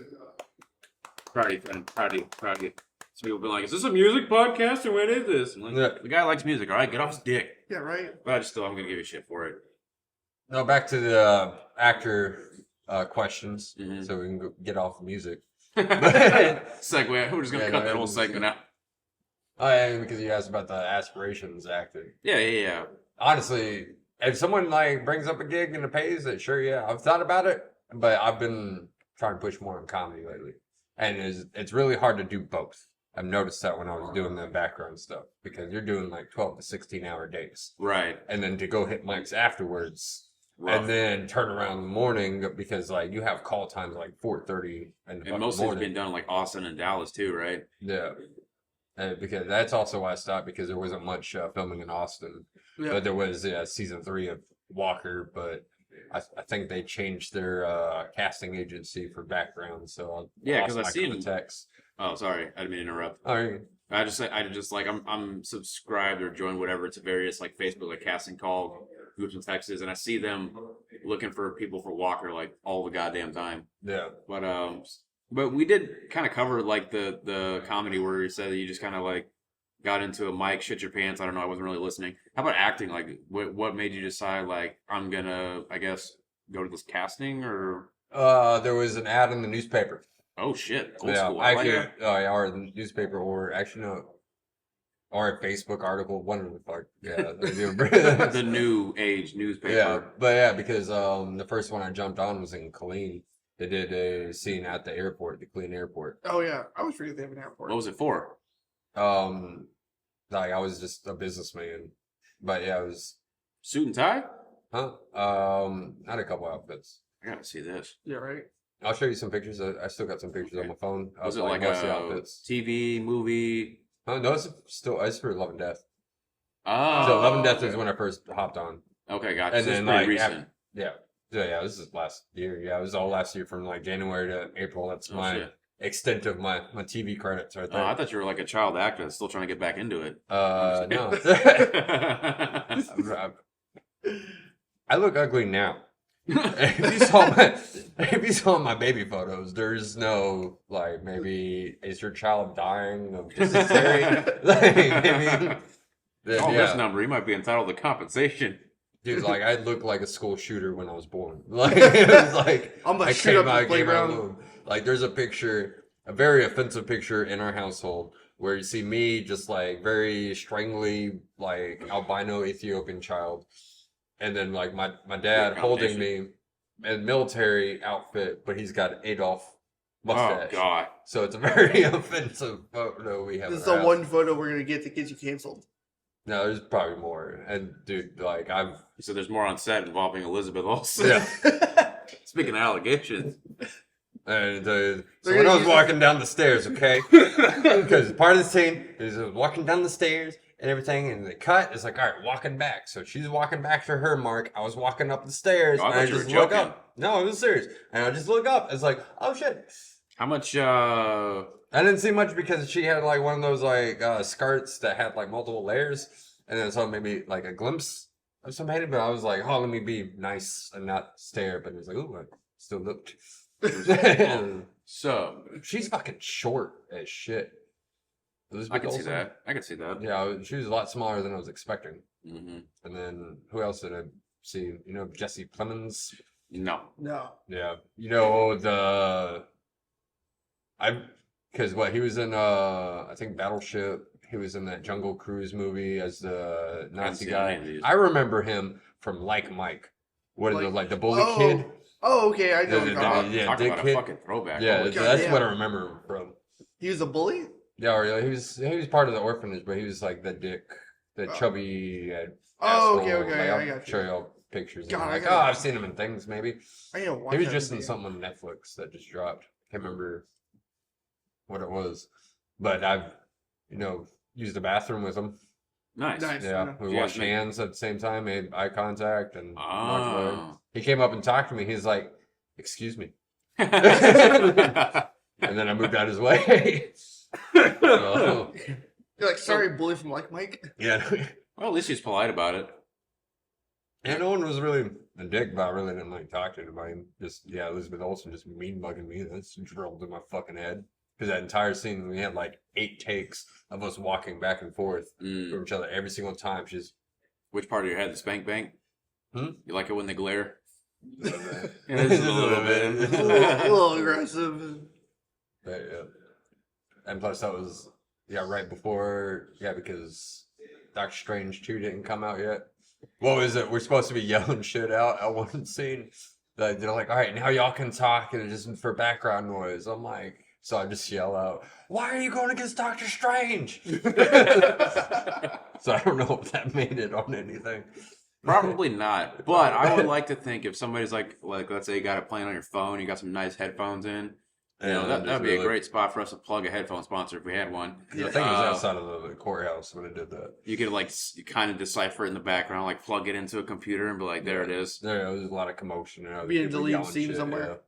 Proud of you, friend. Proud of you. Proud of you. Some people have been like, is this a music podcast or what is this? I'm like, Yeah. the guy likes music, all right? Get off his dick. Yeah, right. But I'm going to give you shit for it. No, back to the actor questions, Mhm. so we can get off the music. Segue. We're just going to Yeah, cut no, that whole it's- segment out. Oh, yeah, because you asked about the aspirations acting. Yeah. Honestly, if someone like brings up a gig and it pays it, sure, yeah, I've thought about it, but I've been trying to push more on comedy lately, and it's really hard to do both. I've noticed that when I was doing the background stuff, because you're doing like 12 to 16-hour days, Right. and then to go hit mics afterwards. Rough. And then turn around in the morning because like you have call times like 4:30 in the And most of it's morning. been done in like Austin and Dallas too, right? Yeah, because that's also why I stopped, because there wasn't much filming in Austin. Yeah. But there was season 3 of Walker, but I think they changed their casting agency for background. So Yeah, lost 'cause I my seen- contacts. Oh, sorry. I didn't mean to interrupt. All right. I just like I'm subscribed or joined whatever to various like Facebook like casting call groups in Texas, and I see them looking for people for Walker like all the goddamn time. Yeah. But we did kind of cover like the comedy where you said that you just kind of like got into a mic, shit your pants. I don't know. I wasn't really listening. How about acting? Like what made you decide like I'm gonna I guess go to this casting or There was an ad in the newspaper. oh shit old Yeah, school. I like actually, that. or the newspaper, or actually no, or a Facebook article. One of the fuck. Yeah. The New Age newspaper. Yeah, but yeah, because the first one I jumped on was in Killeen. They did a scene at the airport, the Killeen airport. Oh yeah, I always forget they have an airport. What was it for? Like I was just a businessman, but yeah, it was Suit and tie? had a couple outfits. I gotta see this. Yeah, right. I'll show you some pictures. I still got some pictures on my phone. Was it of, like mostly a outfits? TV No, it's for Love and Death. Oh, So Love and Death okay. is when I first hopped on. Okay, gotcha. And So it's then, pretty like, recent. Yeah, this is last year. Yeah, it was all last year from like January to April. That's Oh, my shit. extent of my TV credits right Oh, there. I thought you were like a child actor that's still trying to get back into it. No. I look ugly now. If you saw my baby photos, there's no like maybe is your child dying of dysentery? Like, maybe. Oh, this number, he might be entitled to compensation. Dude, like I looked like a school shooter when I was born. Like it was like I'm gonna I shoot came up the out, came out playground. alone. Like there's a picture, a very offensive picture in our household where you see me just like very strangely like albino Ethiopian child, and then like my dad Great holding combination. me in military outfit, but he's got Adolf mustache. Oh, God. So it's a very offensive photo we have. This is in our the house. one photo we're gonna get that gets you canceled. No, there's probably more. And dude, like I've He said there's more on set involving Elizabeth Olsen. yeah. Speaking of allegations. And so They're when gonna I was use walking down the stairs, okay, because part of the scene is walking down the stairs and everything, and the cut is like, all right, walking back. So she's walking back to her mark. I was walking up the stairs, Oh, I and thought I you were just look joking. up. No, it was serious, and I just look up. It's like, oh shit. How much, I didn't see much because she had like one of those like skirts that had like multiple layers, and then so maybe like a glimpse of somebody. But I was like, oh, let me be nice and not stare. But it was like, ooh, I still looked. so, She's fucking short as shit. I Elizabeth can see Olsen? that. I can see that. Yeah, she was a lot smaller than I was expecting. Mm-hmm. And then who else did I see? You know, Jesse Plemons. No. No. Yeah, you know because what he was in I think Battleship. He was in that Jungle Cruise movie as the Nazi seen guy. any of these. I remember him from Like Mike. What is it like the bully oh, kid? Oh, okay, I know. The- what you're the- talking about. yeah, Talk Dick about Kid. a fucking throwback. Yeah, Holy God that's damn. what I remember him from. He was a bully. Yeah, or he was part of the orphanage, but he was like the dick, the Oh. chubby. Oh, asshole. okay, Like, I I'll got you. show y'all pictures. God, And I like, gotta- oh, I've seen him in things. Maybe I need to watch he was that just in movie. something on Netflix that just dropped. Can't remember what it was, but I've used the bathroom with him. Nice. Nice. Yeah, we Yeah, washed me- hands at the same time, made eye contact, and walked away. Oh. He came up and talked to me. He's like, "Excuse me," Oh. and then I moved out his way. So, You're like, sorry, bully from Like Mike. yeah. Well, at least he's polite about it. And no one was really a dick, but I really didn't like talking about him. Just, yeah, Elizabeth Olsen just mean bugging me. That's drilled in my fucking head. Because that entire scene, we had like 8 takes of us walking back and forth Mm. from each other every single time. She's, Which part of your head? The spank bank? Hmm? You like it when they glare? It is a little bit. A little aggressive. But, yeah. And plus, that was, right before, because Doctor Strange 2 didn't come out yet. What was it? We're supposed to be yelling shit out at one scene. Like, they're like, all right, now y'all can talk, and it's just for background noise. I'm like, so I just yell out, why are you going against Doctor Strange? So I don't know if that made it on anything. Probably not. But I would like to think if somebody's like let's say you got it playing on your phone, you got some nice headphones in. That'd be a great spot for us to plug a headphone sponsor if we had one. I think it was outside of the courthouse when it did that. You could kind of decipher it in the background, like plug it into a computer and be like, there it is. There was a lot of commotion. And other Be a people deleted yelling scene shit, somewhere.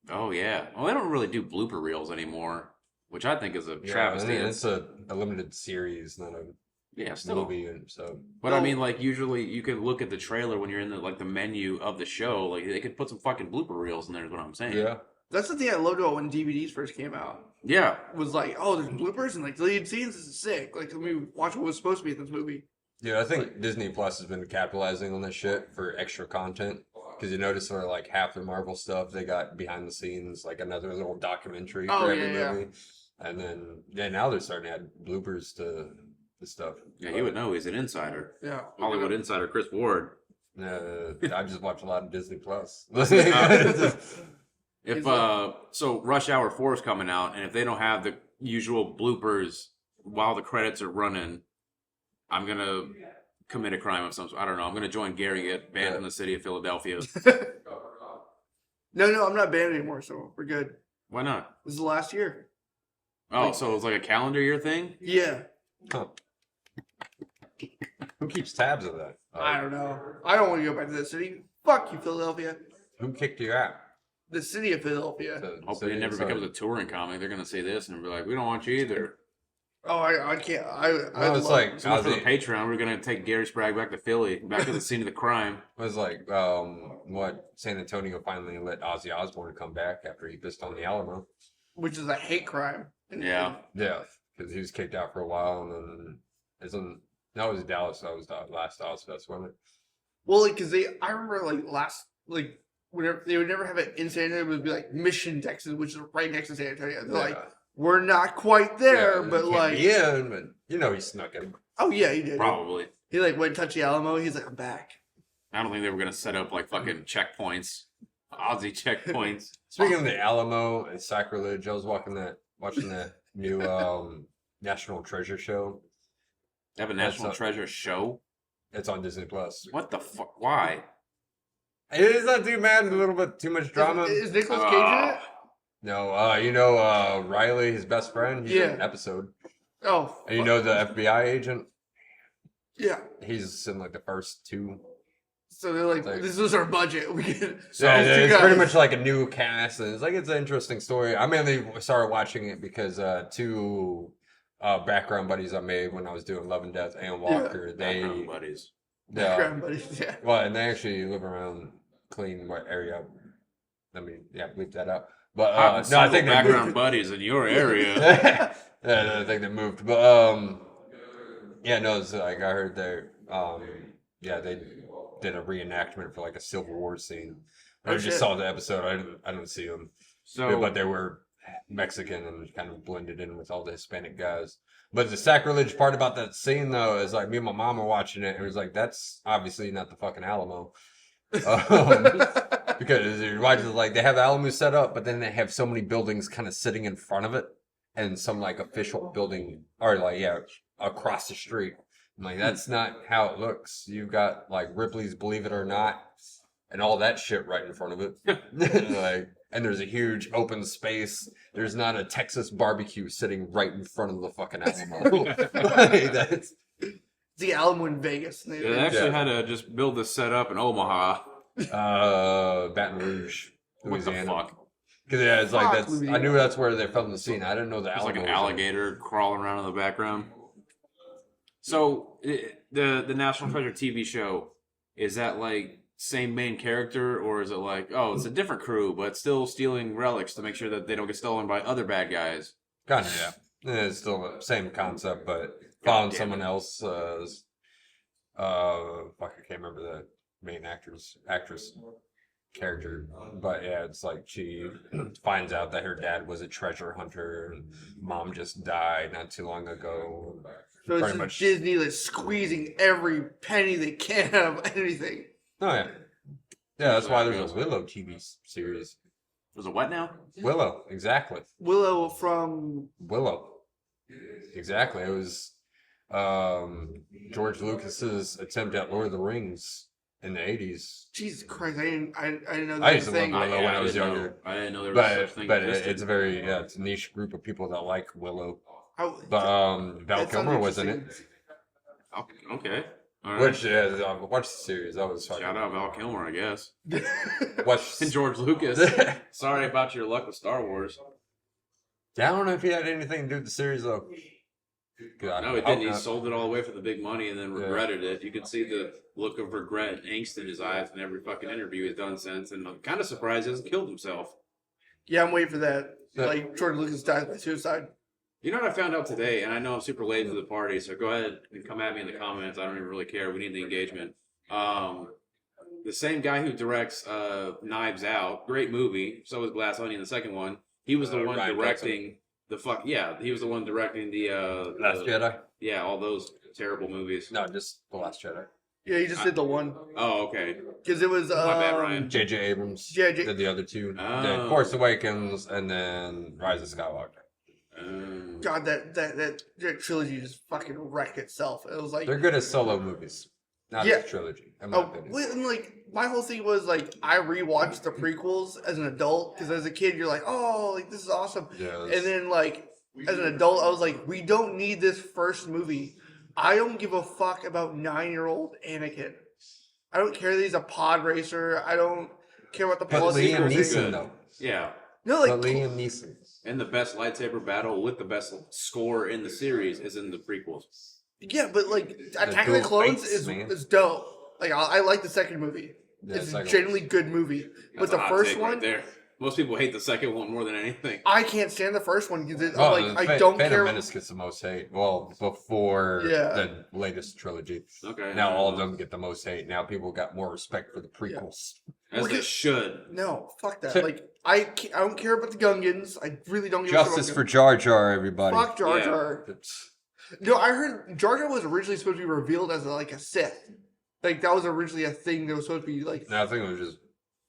Oh yeah. Well, they don't really do blooper reels anymore, which I think is a Yeah, travesty. and it's a limited series, not a Yeah, still. movie, and so But I mean, like usually you could look at the trailer when you're in the menu of the show. Like they could put some fucking blooper reels in there. Is what I'm saying. yeah. That's the thing I loved about when DVDs first came out. Yeah. Was like, oh, there's bloopers and like deleted scenes. This is sick. Like, let me watch what was supposed to be in this movie. Yeah, I think Disney Plus has been capitalizing on this shit for extra content. Because you notice for like half the Marvel stuff, they got behind the scenes, like another little documentary Oh, for every yeah, yeah. movie. And then, now they're starting to add bloopers to the stuff. Yeah, he would know. He's an insider. Yeah. Hollywood insider Chris Ward. I just watch a lot of Disney Plus. If Is it- so Rush Hour 4 is coming out, and if they don't have the usual bloopers while the credits are running, I'm gonna commit a crime of some sort. I don't know. I'm gonna join Gary, get banned from the city of Philadelphia. No, I'm not banned anymore, so we're good. Why not? This is the last year. Oh, so it's like a calendar year thing? Yeah. Huh. Who keeps tabs of that? I don't know. I don't want to go back to the city. Fuck you, Philadelphia. Who kicked you out? The city of Philadelphia. Hopefully, it never becomes a touring comic. They're gonna say this and be like, "We don't want you either." Oh, I can't. Well, it's like So much for the Patreon. We're gonna take Gary Sprague back to Philly, back to the scene of the crime. it was like what San Antonio finally let Ozzy Osbourne come back after he pissed on the Alamo. which is a hate crime. Yeah. Yeah, because he was kicked out for a while, and then that was Dallas. That was the last Dallas Fest, wasn't it? Well, like, cause I remember whenever they would never have it in San Antonio, it would be like Mission, Texas, which is right next to San Antonio. They're like, we're not quite there, but like, yeah, but he snuck in. oh yeah, he did. Probably. He like went touch the Alamo. He's like, I'm back. I don't think they were gonna set up like fucking checkpoints, Aussie checkpoints. Speaking of the Alamo and sacrilege, I was watching that new National Treasure show. They have a National Treasure show. It's on Disney Plus. What the fuck? Why? It's not too bad. A little bit too much drama. Is Nicolas Cage in it? No, Riley, his best friend. He's in an episode. Oh, And you know the FBI agent? yeah. He's in like the first two. So they're like, this was our budget. We can. So it's pretty much like a new cast, and it's an interesting story. I mainly started watching it because two background buddies I made when I was doing Love and Death and Walker. Background buddies. Background buddies, yeah. Well, and they actually live around clean what area? Let me bleep that out. But no, I think background buddies in your area. yeah, I think they moved. But yeah, no, it's like I heard they they did a reenactment for like a Civil War scene. I just saw the episode. I didn't see them. So, But they were Mexican and kind of blended in with all the Hispanic guys. But the sacrilege part about that scene though is like me and my mom were watching it. And it was like, that's obviously not the fucking Alamo. Because you're watching, like, they have Alamo set up, but then they have so many buildings kind of sitting in front of it, and some like official building, or like across the street. I'm like, that's not how it looks. You've got like Ripley's Believe It or Not, and all that shit right in front of it. Like, and there's a huge open space. There's not a Texas barbecue sitting right in front of the fucking Alamo. Like, that's the Alamo in Vegas. They actually had to just build this set up in Omaha. Baton Rouge, Louisiana. What the fuck? Because it's like that's. I knew that's where they filmed the scene. I didn't know the It's Alamo like an was alligator crawling around in the background. So the National Treasure TV show, is that like same main character, or is it like, oh, it's a different crew but still stealing relics to make sure that they don't get stolen by other bad guys? Kind of, yeah. It's still the same concept, but following someone else. Fuck, I can't remember the main actress character, but yeah, it's like she finds out that her dad was a treasure hunter and mom just died not too long ago. So it's just Disney like squeezing every penny they can out of anything. Oh yeah, that's why there's a Willow TV series. There's a what now? Willow, exactly. Willow from Willow, exactly. It was George Lucas's attempt at Lord of the Rings in the 80s. Jesus Christ, I didn't know that I used to thing. love Willow when I was younger. I didn't know there was such thing. But it's a very it's a niche group of people that like Willow. Oh, But Val Kilmer was in it. Okay. All right. Which I watched the series. That was Shout out Val Kilmer, I guess. Watch And George Lucas. Sorry about your luck with Star Wars. I don't know if he had anything to do with the series though. No, he didn't. He sold it all away for the big money and then regretted it. You can see the look of regret and angst in his eyes in every fucking interview he's done since. And I'm kind of surprised he hasn't killed himself. Yeah, I'm waiting for that. Yeah. Like George Lucas dies by suicide. You know what I found out today, and I know I'm super late to the party, so go ahead and come at me in the comments. I don't even really care. We need the engagement. The same guy who directs Knives Out, great movie. So was Glass Onion, the second one. He was the one Ryan directing he was the one directing the Last Jedi? Yeah, all those terrible movies. No, just The Last Jedi. Yeah, he just did the one. Oh, okay. Because it was My bad, Ryan. J.J. Abrams J.J. did the other two. Oh. Did Force Awakens and then Rise of Skywalker. God, that trilogy just fucking wrecked itself. It was like They're good as solo movies, not as a trilogy. In my opinion. and like my whole thing was like I rewatched the prequels as an adult because as a kid you're like, oh, like this is awesome, Yeah, and then like as an adult I was like, we don't need this first movie. I don't give a fuck about 9-year-old Anakin. I don't care that he's a pod racer. I don't care what the But policy Liam is. Neeson though. Yeah. No, like But Liam Neeson. And the best lightsaber battle with the best score in the series is in the prequels. yeah, but like Attack of the dual Clones fates, man. is dope. Like I like the second movie. Yeah, It's a second genuinely good movie. That's But the a hot first take one, right there. Most people hate the second one more than anything. I can't stand the first one because Oh, like I the don't Phantom care. Menace gets the most hate. Well, before Yeah. the latest trilogy. Okay. Now all of them get the most hate. Now people got more respect for the prequels. As they should. No, fuck that. Like I don't care about the Gungans. I really don't give a Justice shit for about Jar Jar, everybody. Fuck Jar Yeah. Jar. It's- No, I heard Jar Jar was originally supposed to be revealed as a Sith. Like that was originally a thing that was supposed to be like. No, I think it was just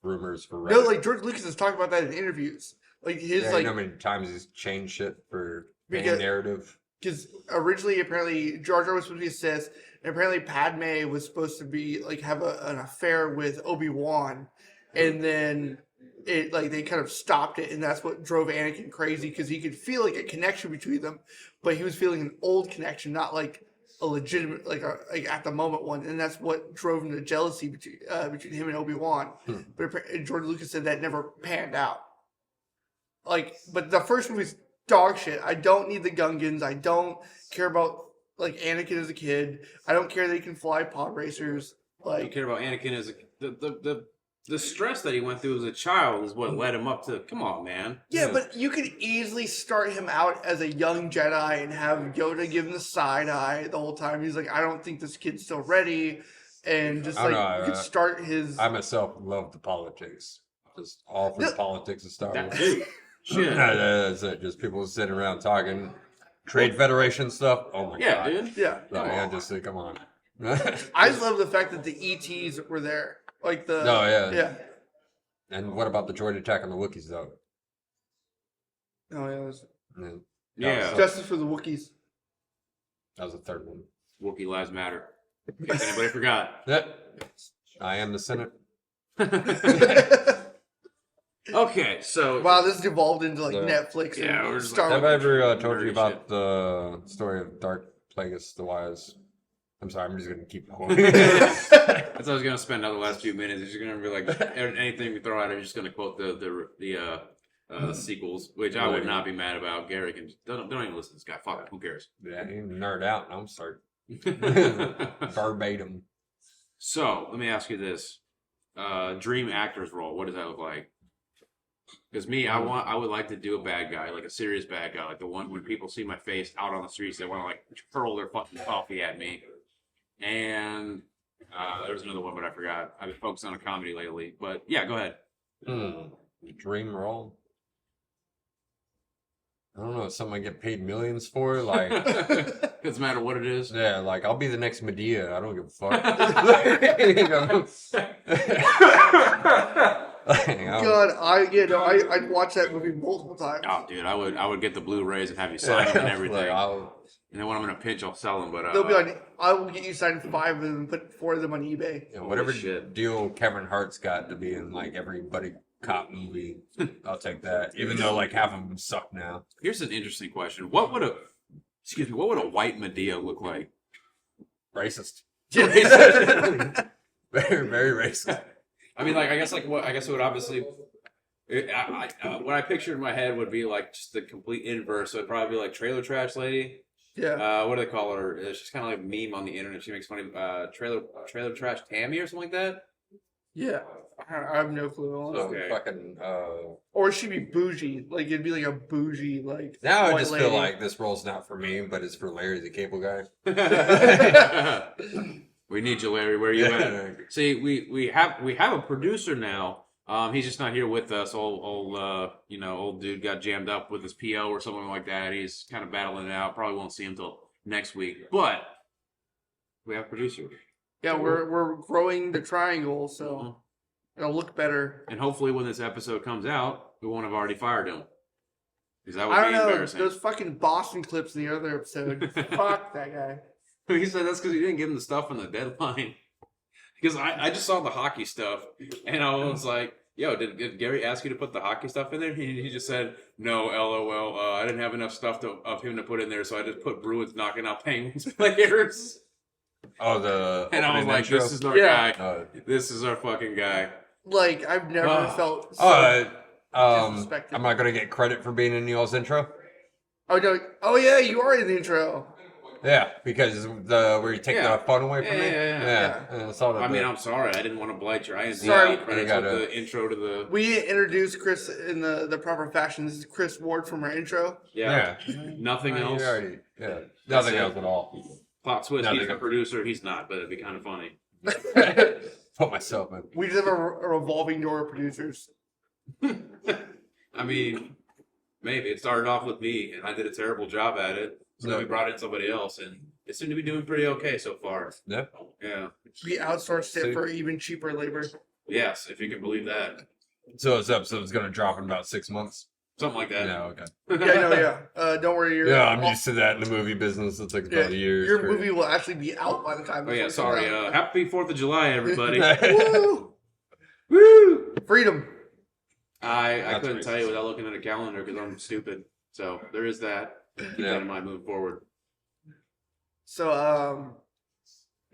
rumors for No, Reddit. like George Lucas has talked about that in interviews. Like his Yeah, like you know how many times he's changed shit for Because- fan narrative. because originally apparently Jar Jar was supposed to be a Sith, and apparently Padme was supposed to be like have an affair with Obi-Wan, and then it like they kind of stopped it, and that's what drove Anakin crazy because he could feel like a connection between them, but he was feeling an old connection, not like a legitimate like at the moment one, and that's what drove him to jealousy between him and Obi-Wan. But George Lucas said that never panned out. Like, but the first movie's dog shit. I don't need the Gungans. I don't care about like Anakin as a kid. I don't care that he can fly pod racers. You Like, care about Anakin as the stress that he went through as a child is what led him up to. Come on, man. yeah, but you could easily start him out as a young Jedi and have Yoda give him the side eye the whole time. He's like, I don't think this kid's still ready, and just I don't like know, you could start his. I myself love the politics. Just all for the No. politics of Star That Wars. too. Shit. That's it. Just people sitting around talking trade federation stuff. Oh my Yeah, god. dude. Yeah, Like, I just say, come on. I just love the fact that the ETs were there. Like the No, yeah. yeah. And what about the droid attack on the Wookiees though? Oh yeah, it was Yeah, Yeah. Justice for the Wookiees. that was the third one. Wookiee lives matter. In case anybody forgot. Yep. I am the Senate. Okay, so Wow, this devolved into like Yeah. Netflix. Yeah, and we're just Star like- Have I Wars. ever told Nerdy you about shit. the story of Dark Plagueis the Wise? I'm sorry, I'm just gonna keep going. that's what I was gonna spend the last few minutes. It's just gonna be like anything we throw out. I'm just gonna quote the sequels, which I would not be mad about. Gary can don't even listen to this guy. Fuck it, who cares? Yeah, you nerd out. I'm sorry. Verbatim. So let me ask you this: dream actor's role. What does that look like? Because me, I would like to do a bad guy, like a serious bad guy, like the one when people see my face out on the streets, they want to like hurl their fucking coffee at me. And there was another one, but I forgot. I've been focused on a comedy lately. But yeah, go ahead. Dream role. I don't know. Something I get paid millions for. Like, Doesn't matter what it is. yeah, like I'll be the next Medea. I don't give a fuck. You know? Like, God, I'd watch that movie multiple times. Oh, dude, I would get the Blu-rays and have you sign them and everything. Like, I'll, And then when I'm in a pinch, I'll sell them. But They'll be like, I will get you signed 5 of them and put 4 of them on eBay. you know, whatever Holy shit. deal Kevin Hart's got to be in like every buddy cop movie, I'll take that. Even though like half of them suck now. here's an interesting question: what would a white Medea look like? Racist. Very, Very racist. I mean, like, I guess it would obviously. What I pictured in my head would be like just the complete inverse. So it'd probably be like Trailer Trash Lady. Yeah. What do they call her? It's just kind of like a meme on the internet. She makes funny trailer trash Tammy or something like that. Yeah. I have no clue. On Okay. Fucking. Or she'd be bougie. Like, it'd be like a bougie, like. Now I white just lady. feel like this role's not for me, but it's for Larry the Cable Guy. We need you, Larry. Where are you at? See, we have a producer now. He's just not here with us. Old dude got jammed up with his PO or something like that. He's kind of battling it out. Probably won't see him till next week. But we have a producer, Yeah, we're growing the triangle, so Mhm. it'll look better. and hopefully, when this episode comes out, we won't have already fired him. Because that would I be don't know. embarrassing. Those fucking Boston clips in the other episode. Fuck that guy. He said that's because he didn't give him the stuff on the deadline. Because I just saw the hockey stuff, and I was like, yo, did Gary ask you to put the hockey stuff in there? He just said, no, LOL, I didn't have enough stuff of him to put in there, so I just put Bruins knocking out Penguins players. Oh, the And I was opening like, intro? this is our Yeah. guy. This is our fucking guy. Like, I've never felt so disrespected. I'm not gonna get credit for being in y'all's intro. Oh, no. Oh, yeah, you are in the intro. Yeah, because where you take Yeah. the fun away from me. Yeah. And it's all that I mean, bit. I'm sorry. I didn't want to blight your eyes. Sorry. Credits You gotta- with the intro to the... We didn't introduce Chris in the proper fashion. This is Chris Ward from our intro. Yeah. Nothing You else. already- yeah, That's nothing it. else at all. Plot twist, Nothing he's the else. producer. He's not, but it'd be kind of funny. Put myself in. We just have a revolving door of producers. I mean, maybe. It started off with me, and I did a terrible job at it. So No. we brought in somebody else, and it seemed to be doing pretty okay so far. Yeah. Yeah. We outsourced it See? for even cheaper labor. Yes, if you can believe that. So this episode's gonna drop in about 6 months. Something like that. Yeah, okay. Yeah, no, yeah. Don't worry. Yeah, I'm used to that in the movie business. It's like about a year. Your movie will actually be out by the time. Oh, yeah, this one sorry. comes out. Happy 4th of July, everybody. Woo! Woo! Freedom. I That's couldn't tell you racist. without looking at a calendar because I'm stupid. So there is that. Keep Yeah. that in mind moving forward. So,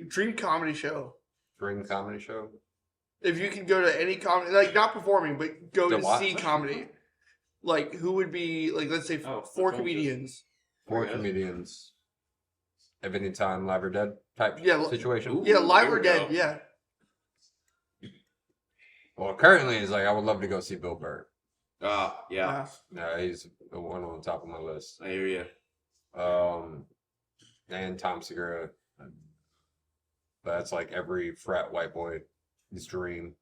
dream comedy show. Spring comedy show. If you could go to any comedy, like not performing, but go To to watch? see comedy, like who would be like? Let's say Oh, four okay. comedians. 4 Yeah. comedians. Of any time, live or dead type Yeah, situation. Ooh. Yeah, live there or we dead. go. Yeah. Well, currently, it's like I would love to go see Bill Burr. Yeah. Yeah, he's the one on top of my list. I hear you. And Tom Segura. That's like every frat white boy's dream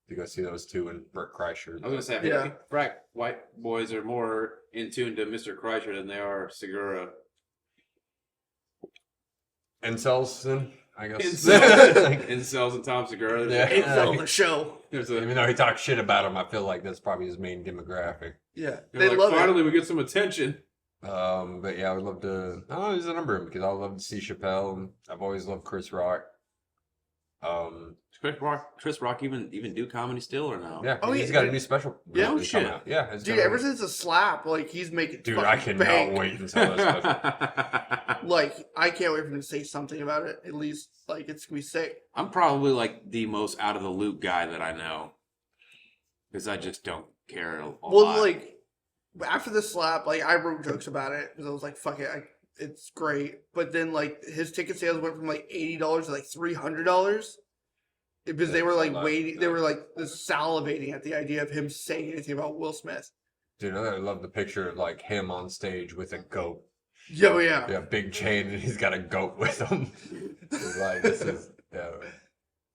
to go see those two and Burt Kreischer. I was gonna say, I Yeah. think frat white boys are more in tune to Mr. Kreischer than they are Segura. Incels, then, I guess. Incels, Incels and Tom Segura. Yeah. Incel the show. There's a. Even though he talks shit about him, I feel like that's probably his main demographic. Yeah, They're they like, love finally it. we get some attention. But yeah, I would love to. Oh, there's a number of them because I would love to see Chappelle. And I've always loved Chris Rock. Chris Rock even do comedy still or no? Yeah, Oh, he's yeah, got a dude. new special. Yeah, that's shit. coming out. Yeah, it's Dude, coming ever out. since the slap, like he's making. Dude, fucking I cannot bank. wait until that special. Like I can't wait for him to say something about it. At least, like it's gonna be sick. I'm probably like the most out of the loop guy that I know because I just don't care a Well, lot. like after the slap, like I wrote jokes about it because I was like, "Fuck it, it's great." But then, like his ticket sales went from like $80 to like $300 because they were like waiting. They were like just salivating at the idea of him saying anything about Will Smith. Dude, I love the picture of like him on stage with a goat. Yo, yeah. Yeah, big chain, and he's got a goat with him. It's like this is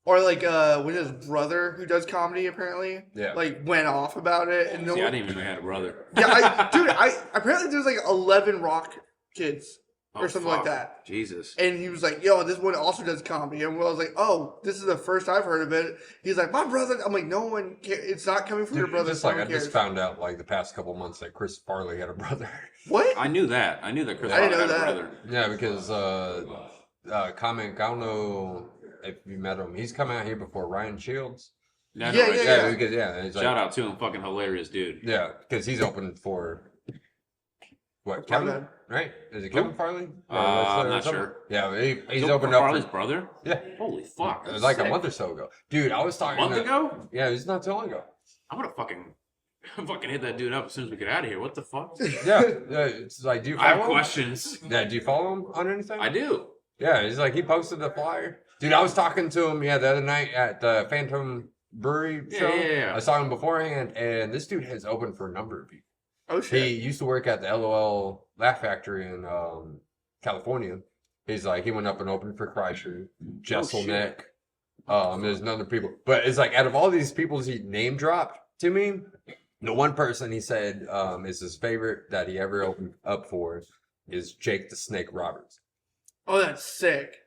Or like with his brother who does comedy apparently, Yeah. like went off about it and no See, I one, didn't even know I had a brother. yeah, dude, apparently there's like 11 Rock kids or Oh, something like fuck. that. Jesus. And he was like, yo, this one also does comedy. And I was like, oh, this is the first I've heard of it. He's like, my brother. I'm like, no one cares. It's not coming from your Dude, brother. just No like I one cares. just found out like the past couple months that Chris Farley had a brother. What? I knew that. I knew that Chris I didn't Rock know had a that. brother. Yeah, because Comic, I don't know if you met him. He's come out here before Ryan Shields. Yeah, Yeah, no, yeah, Yeah, because he's like, Shout out to him, fucking hilarious dude. yeah, because he's open for what My Kevin, bad. right? Is it Kevin Farley? I'm Or not something? sure. Yeah, he's Joe opened up Farley's for, brother? yeah, Holy fuck. it was That's like sick. a month or so ago. Dude, I was A talking month to, ago? Yeah, it's not too long ago. I'm gonna fucking hit that dude up as soon as we get out of here. What the fuck? Yeah, it's like, do you I have follow him? questions. Yeah, do you follow him on anything? I do. Yeah, he's like he posted the flyer. Dude, I was talking to him the other night at the Phantom Brewery Yeah, show. yeah. I saw him beforehand, and this dude has opened for a number of people. Oh, He shit. used to work at the LOL Laugh Factory in California. He's like he went up and opened for Kreischer, Jesselnick. There's another people, but it's like out of all these people he name dropped to me, the one person he said is his favorite that he ever opened up for is Jake the Snake Roberts. Oh, that's sick.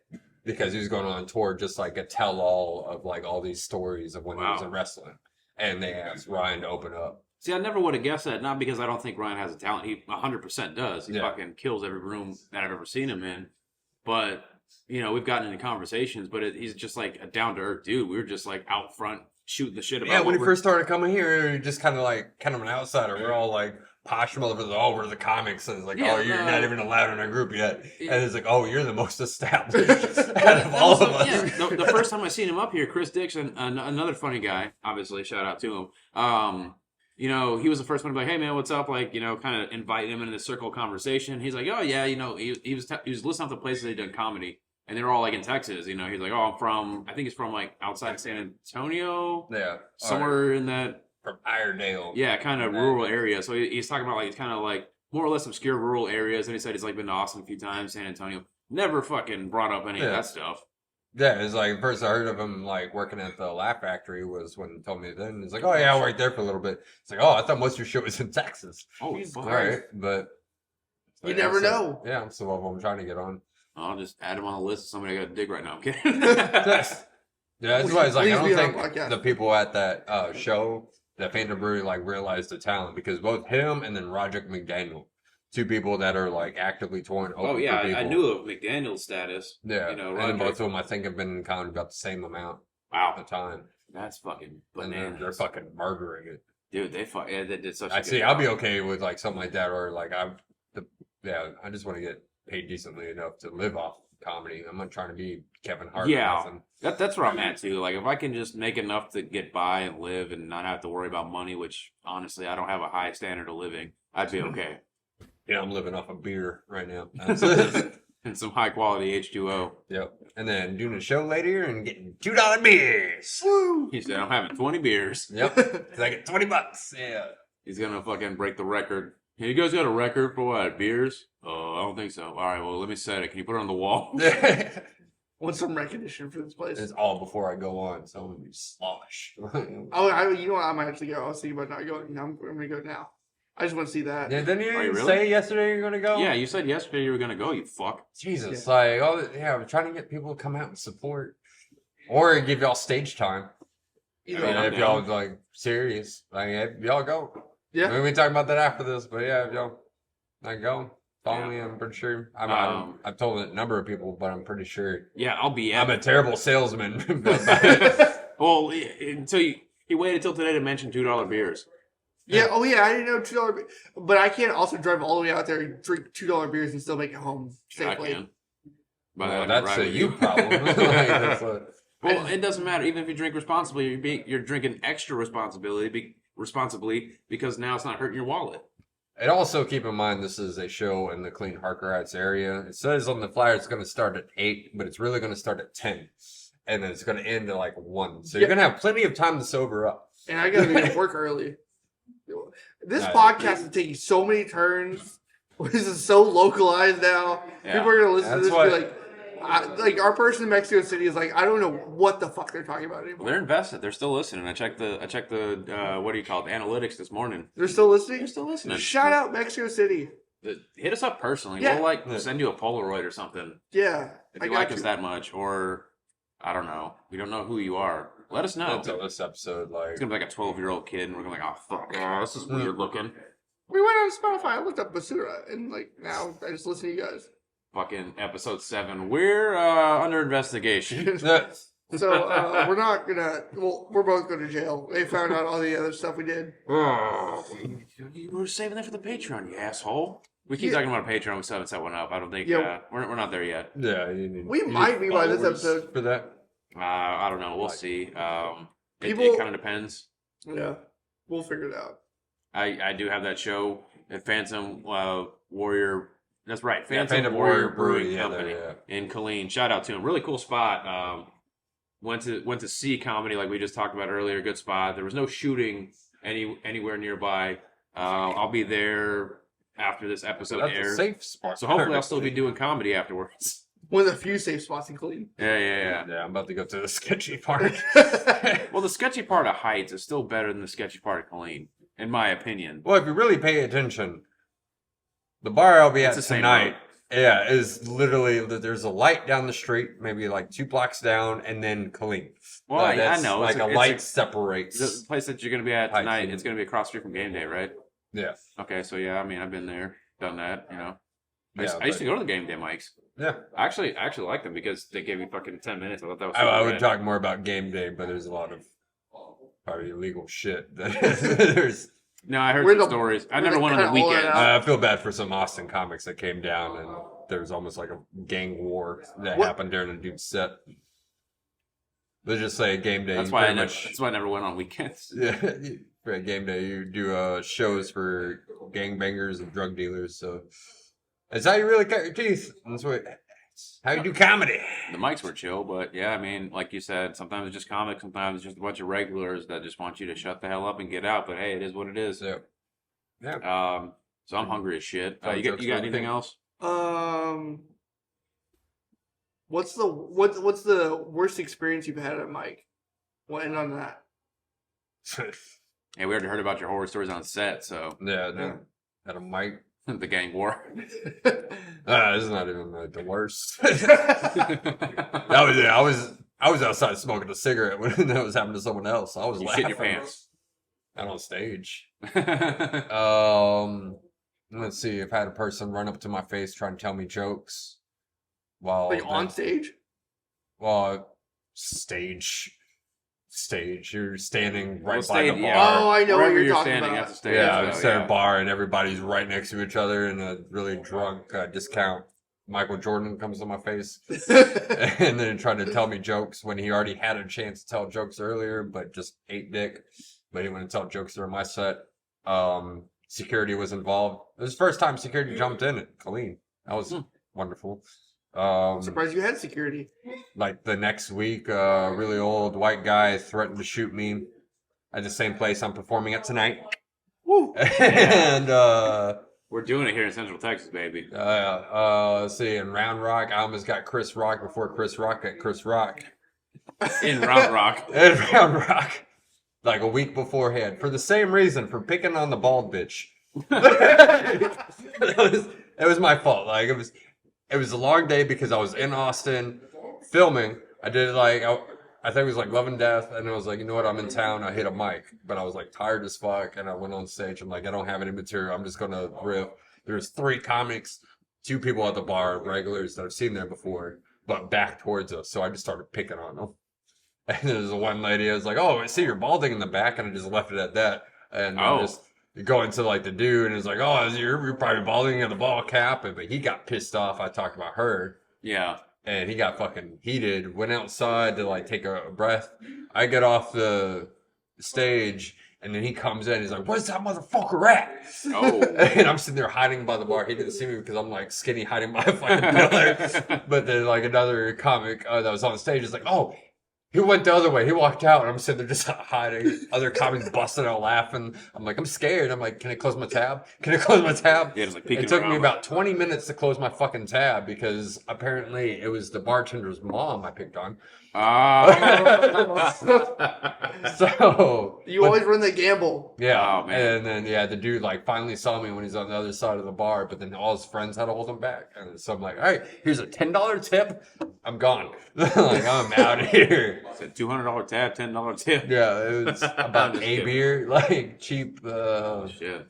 Because he was going on tour just like a tell-all of like all these stories of when he was Wow. in wrestling, and they asked Ryan to open up. See, I never would have guessed that. Not because I don't think Ryan has a talent. He 100% does. He Yeah. fucking kills every room that I've ever seen him in. But, you know, we've gotten into conversations, but he's just like a down-to-earth dude. We were just like out front shooting the shit about. Yeah, when what he we're- first started coming here, you're just kind of an outsider. We're all like posh motherfuckers. Oh, we're the comics, and it's like, Yeah, oh, you're no. not even allowed in our group yet. Yeah. And it's like, oh, you're the most established out of all of us. Yeah, the first time I seen him up here, Chris Dixon, another funny guy, obviously, shout out to him. You know, he was the first one to be like, hey, man, what's up? Like, you know, kind of inviting him into the circle conversation. He's like, oh, yeah, you know, he was listening to the places they'd done comedy. And they were all, like, in Texas, you know. He's like, oh, I think he's from, like, outside of San Antonio. Yeah, Somewhere in that, from Iredale. yeah, kind of Yeah. rural area. So he's talking about, like, it's kind of, like, more or less obscure rural areas. And he said he's, like, been to Austin a few times, San Antonio. Never fucking brought up any of Yeah. that stuff. Yeah, it's like first I heard of him like working at the Laugh Factory was when he told me then. He's like, oh yeah, I worked there for a little bit. It's like, oh, I thought most of your shit was in Texas. Oh, Jesus fuck. All right, but You never so- know. Yeah, I'm still I'm trying to get on. I'll just add him on the list of somebody I got to dig right now. I'm kidding. Yeah, that's why it's like I Please don't be on think our podcast. the people at that show that Phantom Brewery like realized the talent because both him and then Roderick McDaniel, two people that are like actively touring. Oh open yeah, for people. I knew of McDaniel's status. Yeah, you know, and then Roderick. both of them I think have been kind of about the same amount at Wow, the time, that's fucking and bananas. they're fucking murdering it. Dude, they did such. a I good see. job. I'll be okay with like something like that, or like I just want to get paid decently enough to live off comedy. I'm not trying to be Kevin Hart. or Yeah. nothing. That's where I'm at too. Like if I can just make enough to get by and live and not have to worry about money, which honestly I don't have a high standard of living, I'd be okay. Yeah, I'm living off of beer right now. That's it. And some high quality H2O. Yep. And then doing a show later and getting $2 beers. Woo! He said I'm having 20 beers. Yep. 'Cause I get $20. Yeah. He's gonna fucking break the record. Hey, you guys got a record for what? Beers? Oh, I don't think so. All right, well let me set it. Can you put it on the wall? it's Want some recognition for this place? all before I go on, so I'm gonna be slosh. Oh, you know what? I might actually go. I was thinking about not going. I'm gonna go now. I just want to see that. Yeah, didn't you Are you really? say yesterday you're gonna go? Yeah, you said yesterday you were gonna go. You fuck. Jesus, like, I'm trying to get people to come out and support, or give y'all stage time. Either I mean, way. I'm if y'all like serious, like, if y'all go. Yeah. We'll be talking about that after this, but yeah, if y'all like go, follow me. I'm pretty sure. I've told a number of people, but I'm pretty sure Yeah, I'll be I'm at a terrible salesman. Well, until he waited till today to mention $2 beers. Yeah. Oh yeah. I didn't know $2, but I can't also drive all the way out there and drink $2 beers and still make it home I safely. can. By Well, that, I that's ride a with you problem. Like, that's Well, it doesn't matter. Even if you drink responsibly, you're drinking extra responsibly because now it's not hurting your wallet. And also keep in mind this is a show in the Clean Harker Heights area. It says on the flyer it's going to start at 8, but it's really going to start at 10. And then it's going to end at like 1. So you're going to have plenty of time to sober up. And I gotta be at work early. This Nice. podcast is taking so many turns. This is so localized now. Yeah. People are gonna listen That's to this why- and be like, our person in Mexico City is like, I don't know what the fuck they're talking about Well, anymore. they're invested. They're still listening. I checked the what do you call it? Analytics this morning. They're still listening. They're still listening. Shout out Mexico City. Hit us up personally. Yeah. We'll like Yeah. send you a Polaroid or something Yeah, if I you got like you. us that much, or I don't know. We don't know who you are. Let us know. Until this episode, like, It's gonna be like a 12-year-old kid, and we're gonna be like, oh fuck, oh, this is weird looking. We went on Spotify. I looked up Basura, and like now I just listen to you guys. Fucking episode 7. We're under investigation. So we're not gonna. Well, we're both going to jail. They found out all the other stuff we did. You were saving that for the Patreon, you asshole. We keep Yeah. talking about a Patreon. We still haven't set one up. I don't think. Yeah. We're not there yet. yeah, you need, We you might need be by this followers episode. for that. I don't know. We'll see. It People- kind of depends. Yeah, we'll figure it out. I do have that show at Phantom Warrior. That's right, Yeah, Phantom Warrior Brewing yeah, Company yeah. in Killeen. Shout out to him. Really cool spot. Went to see comedy like we just talked about earlier. Good spot. There was no shooting anywhere nearby. I'll be there after this episode That's a airs. safe spot. So hopefully I'll still be doing comedy afterwards. One of the few safe spots in Cleveland. Yeah. Yeah, I'm about to go to the sketchy part. Well, the sketchy part of Heights is still better than the sketchy part of Killeen, in my opinion. Well, if you really pay attention, the bar I'll be It's at the same tonight, yeah, is literally there's a light down the street, maybe like 2 blocks down, and then Killeen. Well, Like, I that's know. like It's a light separates. The place that you're going to be at Heights, tonight, yeah. it's going to be across the street from Game Day, right? Yeah, Okay, so yeah, I mean, I've been there, done that, you know. I yeah. used to go to the Game Day mics. Yeah, I actually liked them because they gave me fucking 10 minutes. I thought that was I super would good. talk more about game day, but there's a lot of probably illegal shit. There's, No, I heard We're some the- stories. I we're never the went on the kinda all weekend. out. I feel bad for some Austin comics that came down and there was almost like a gang war that What- happened during the dude's set. Let's just say game day. That's you why I pretty never. much- That's why I never went on weekends. Yeah, for a game day, you do shows for gangbangers and drug dealers. So that's how you really cut your teeth. That's what. How you do comedy. The mics were chill, but yeah, I mean, like you said, sometimes it's just comics, sometimes it's just a bunch of regulars that just want you to shut the hell up and get out. But hey, it is what it is. So, yeah. So I'm hungry as shit. Tell You jokes got about anything anything. else? What's the worst experience you've had at Mike? We'll end on that. Hey, we already heard about your horror stories on set, so Yeah, no, at a mic. the gang war. This is not even the worst. I was outside smoking a cigarette when that was happening to someone else. I was You laughing. shit your pants. Out on stage. Oh, Let's see. I've had a person run up to my face trying to tell me jokes while Like on stage? Well, stage. You're standing right Well, by the stage, bar. yeah. Oh, I know what Wherever you're talking standing about. at the stage. Yeah, so, it's at yeah. a bar and everybody's right next to each other and a really drunk discount Michael Jordan comes to my face and then tried to tell me jokes when he already had a chance to tell jokes earlier, but just ate dick. But he wouldn't tell jokes during my set. Security was involved. It was the first time security jumped in it clean. That was wonderful. Surprised you had security. Like the next week, a really old white guy threatened to shoot me at the same place I'm performing at tonight. Woo! And We're doing it here in Central Texas, baby. let's see, in Round Rock, I almost got Chris Rock before Chris Rock got Chris Rock. In Round Rock. In Round Rock, like a week beforehand, for the same reason, for picking on the bald bitch. It was my fault. Like it was a long day because I was in Austin filming. I did I think it was like Love and Death, and I was like, you know what, I'm in town. I hit a mic, but I was like tired as fuck, and I went on stage. I'm like, I don't have any material. I'm just gonna riff. There's 3 comics, 2 people at the bar, regulars that I've seen there before, but back towards us. So I just started picking on them. And there's one lady. I was like, oh, I see you're balding in the back, and I just left it at that. And Oh. just going to like the dude, and it's like, oh, you're probably balding in the ball cap, but he got pissed off. I talked about her. Yeah. And he got fucking heated, went outside to like take a breath. I get off the stage and then he comes in, he's like, where's that motherfucker at? Oh. And I'm sitting there hiding by the bar. He didn't see me because I'm like skinny hiding by a fucking pillar. But then like another comic that was on stage is like, oh, he went the other way. He walked out, and I'm sitting there just hiding. Other comics busting out laughing. I'm like, I'm scared. I'm like, can I close my tab? Can I close my tab? Yeah, just like peeking It took me around. about 20 minutes to close my fucking tab because apparently it was the bartender's mom I picked on. So You always run the gamble. yeah, Oh, man. and then the dude like finally saw me when he's on the other side of the bar, but then all his friends had to hold him back, and so I'm like, all right, here's a $10 tip. I'm gone. Like I'm out of here. It's a $200 tab, $10 tip. Yeah, it was about Just a kidding. beer, like cheap. Shit.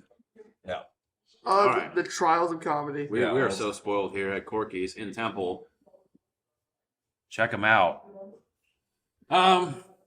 The, the trials of comedy. We Yeah, are that's- so spoiled here at Corky's in Temple. Check them out.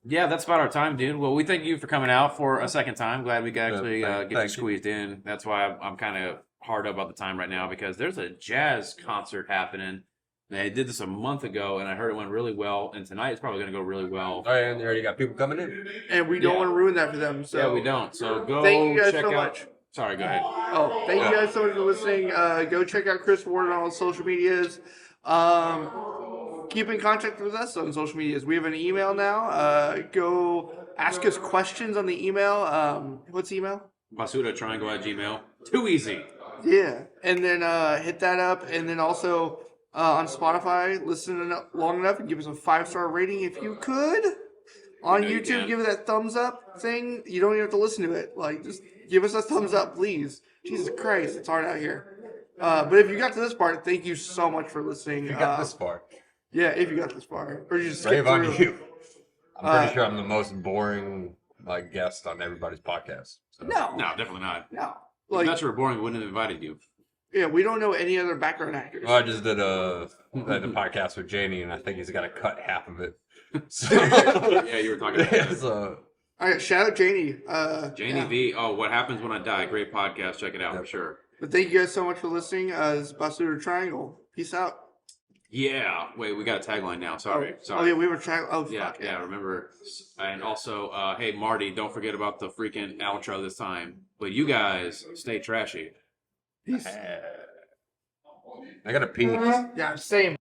Yeah, that's about our time, dude. Well, we thank you for coming out for a second time. Glad we could actually thank get you you. squeezed in. That's why I'm kind of hard up about the time right now because there's a jazz concert happening. They did this a month ago, and I heard it went really well. And tonight it's probably going to go really well. Oh, and they already got people coming in. And we don't Yeah. want to ruin that for them. So Yeah, we don't. So go Thank you guys check so out. much. Sorry, go ahead. Oh, thank you guys so much for listening. Go check out Chris Warden on social medias. Keep in contact with us on social medias. We have an email now. Go ask us questions on the email. What's the email? Basuda Triangle at Gmail. Too easy. Yeah, and then hit that up, and then also on Spotify, listen long enough and give us a 5-star rating if you could. On You know you YouTube, can. give it that thumbs up thing. You don't even have to listen to it. Like, just give us a thumbs up, please. Jesus Christ, it's hard out here. But if you got to this part, thank you so much for listening. You got this far. Yeah, if you got this far, or you just Brave skipped on through. you. I'm pretty Uh, sure I'm the most boring like guest on everybody's podcast. So. No, No, definitely not. no. If Like, that's were boring, we wouldn't have invited you. yeah, we don't know any other background actors. Well, I just did the podcast with Janie, and I think he's got to cut half of it. So, Yeah, you were talking about that. so All right, shout out Janie. Janie yeah. V. Oh, What Happens When I Die? Great podcast. Check it out for sure. But thank you guys so much for listening. This is Basuda Triangle. Peace out. Yeah. Wait, we got a tagline now. Sorry. Oh yeah, we were trying. Oh Yeah, fuck yeah, remember. And also, hey, Marty, don't forget about the freaking outro this time. But you guys stay trashy. Peace. I gotta pee. Yeah, same.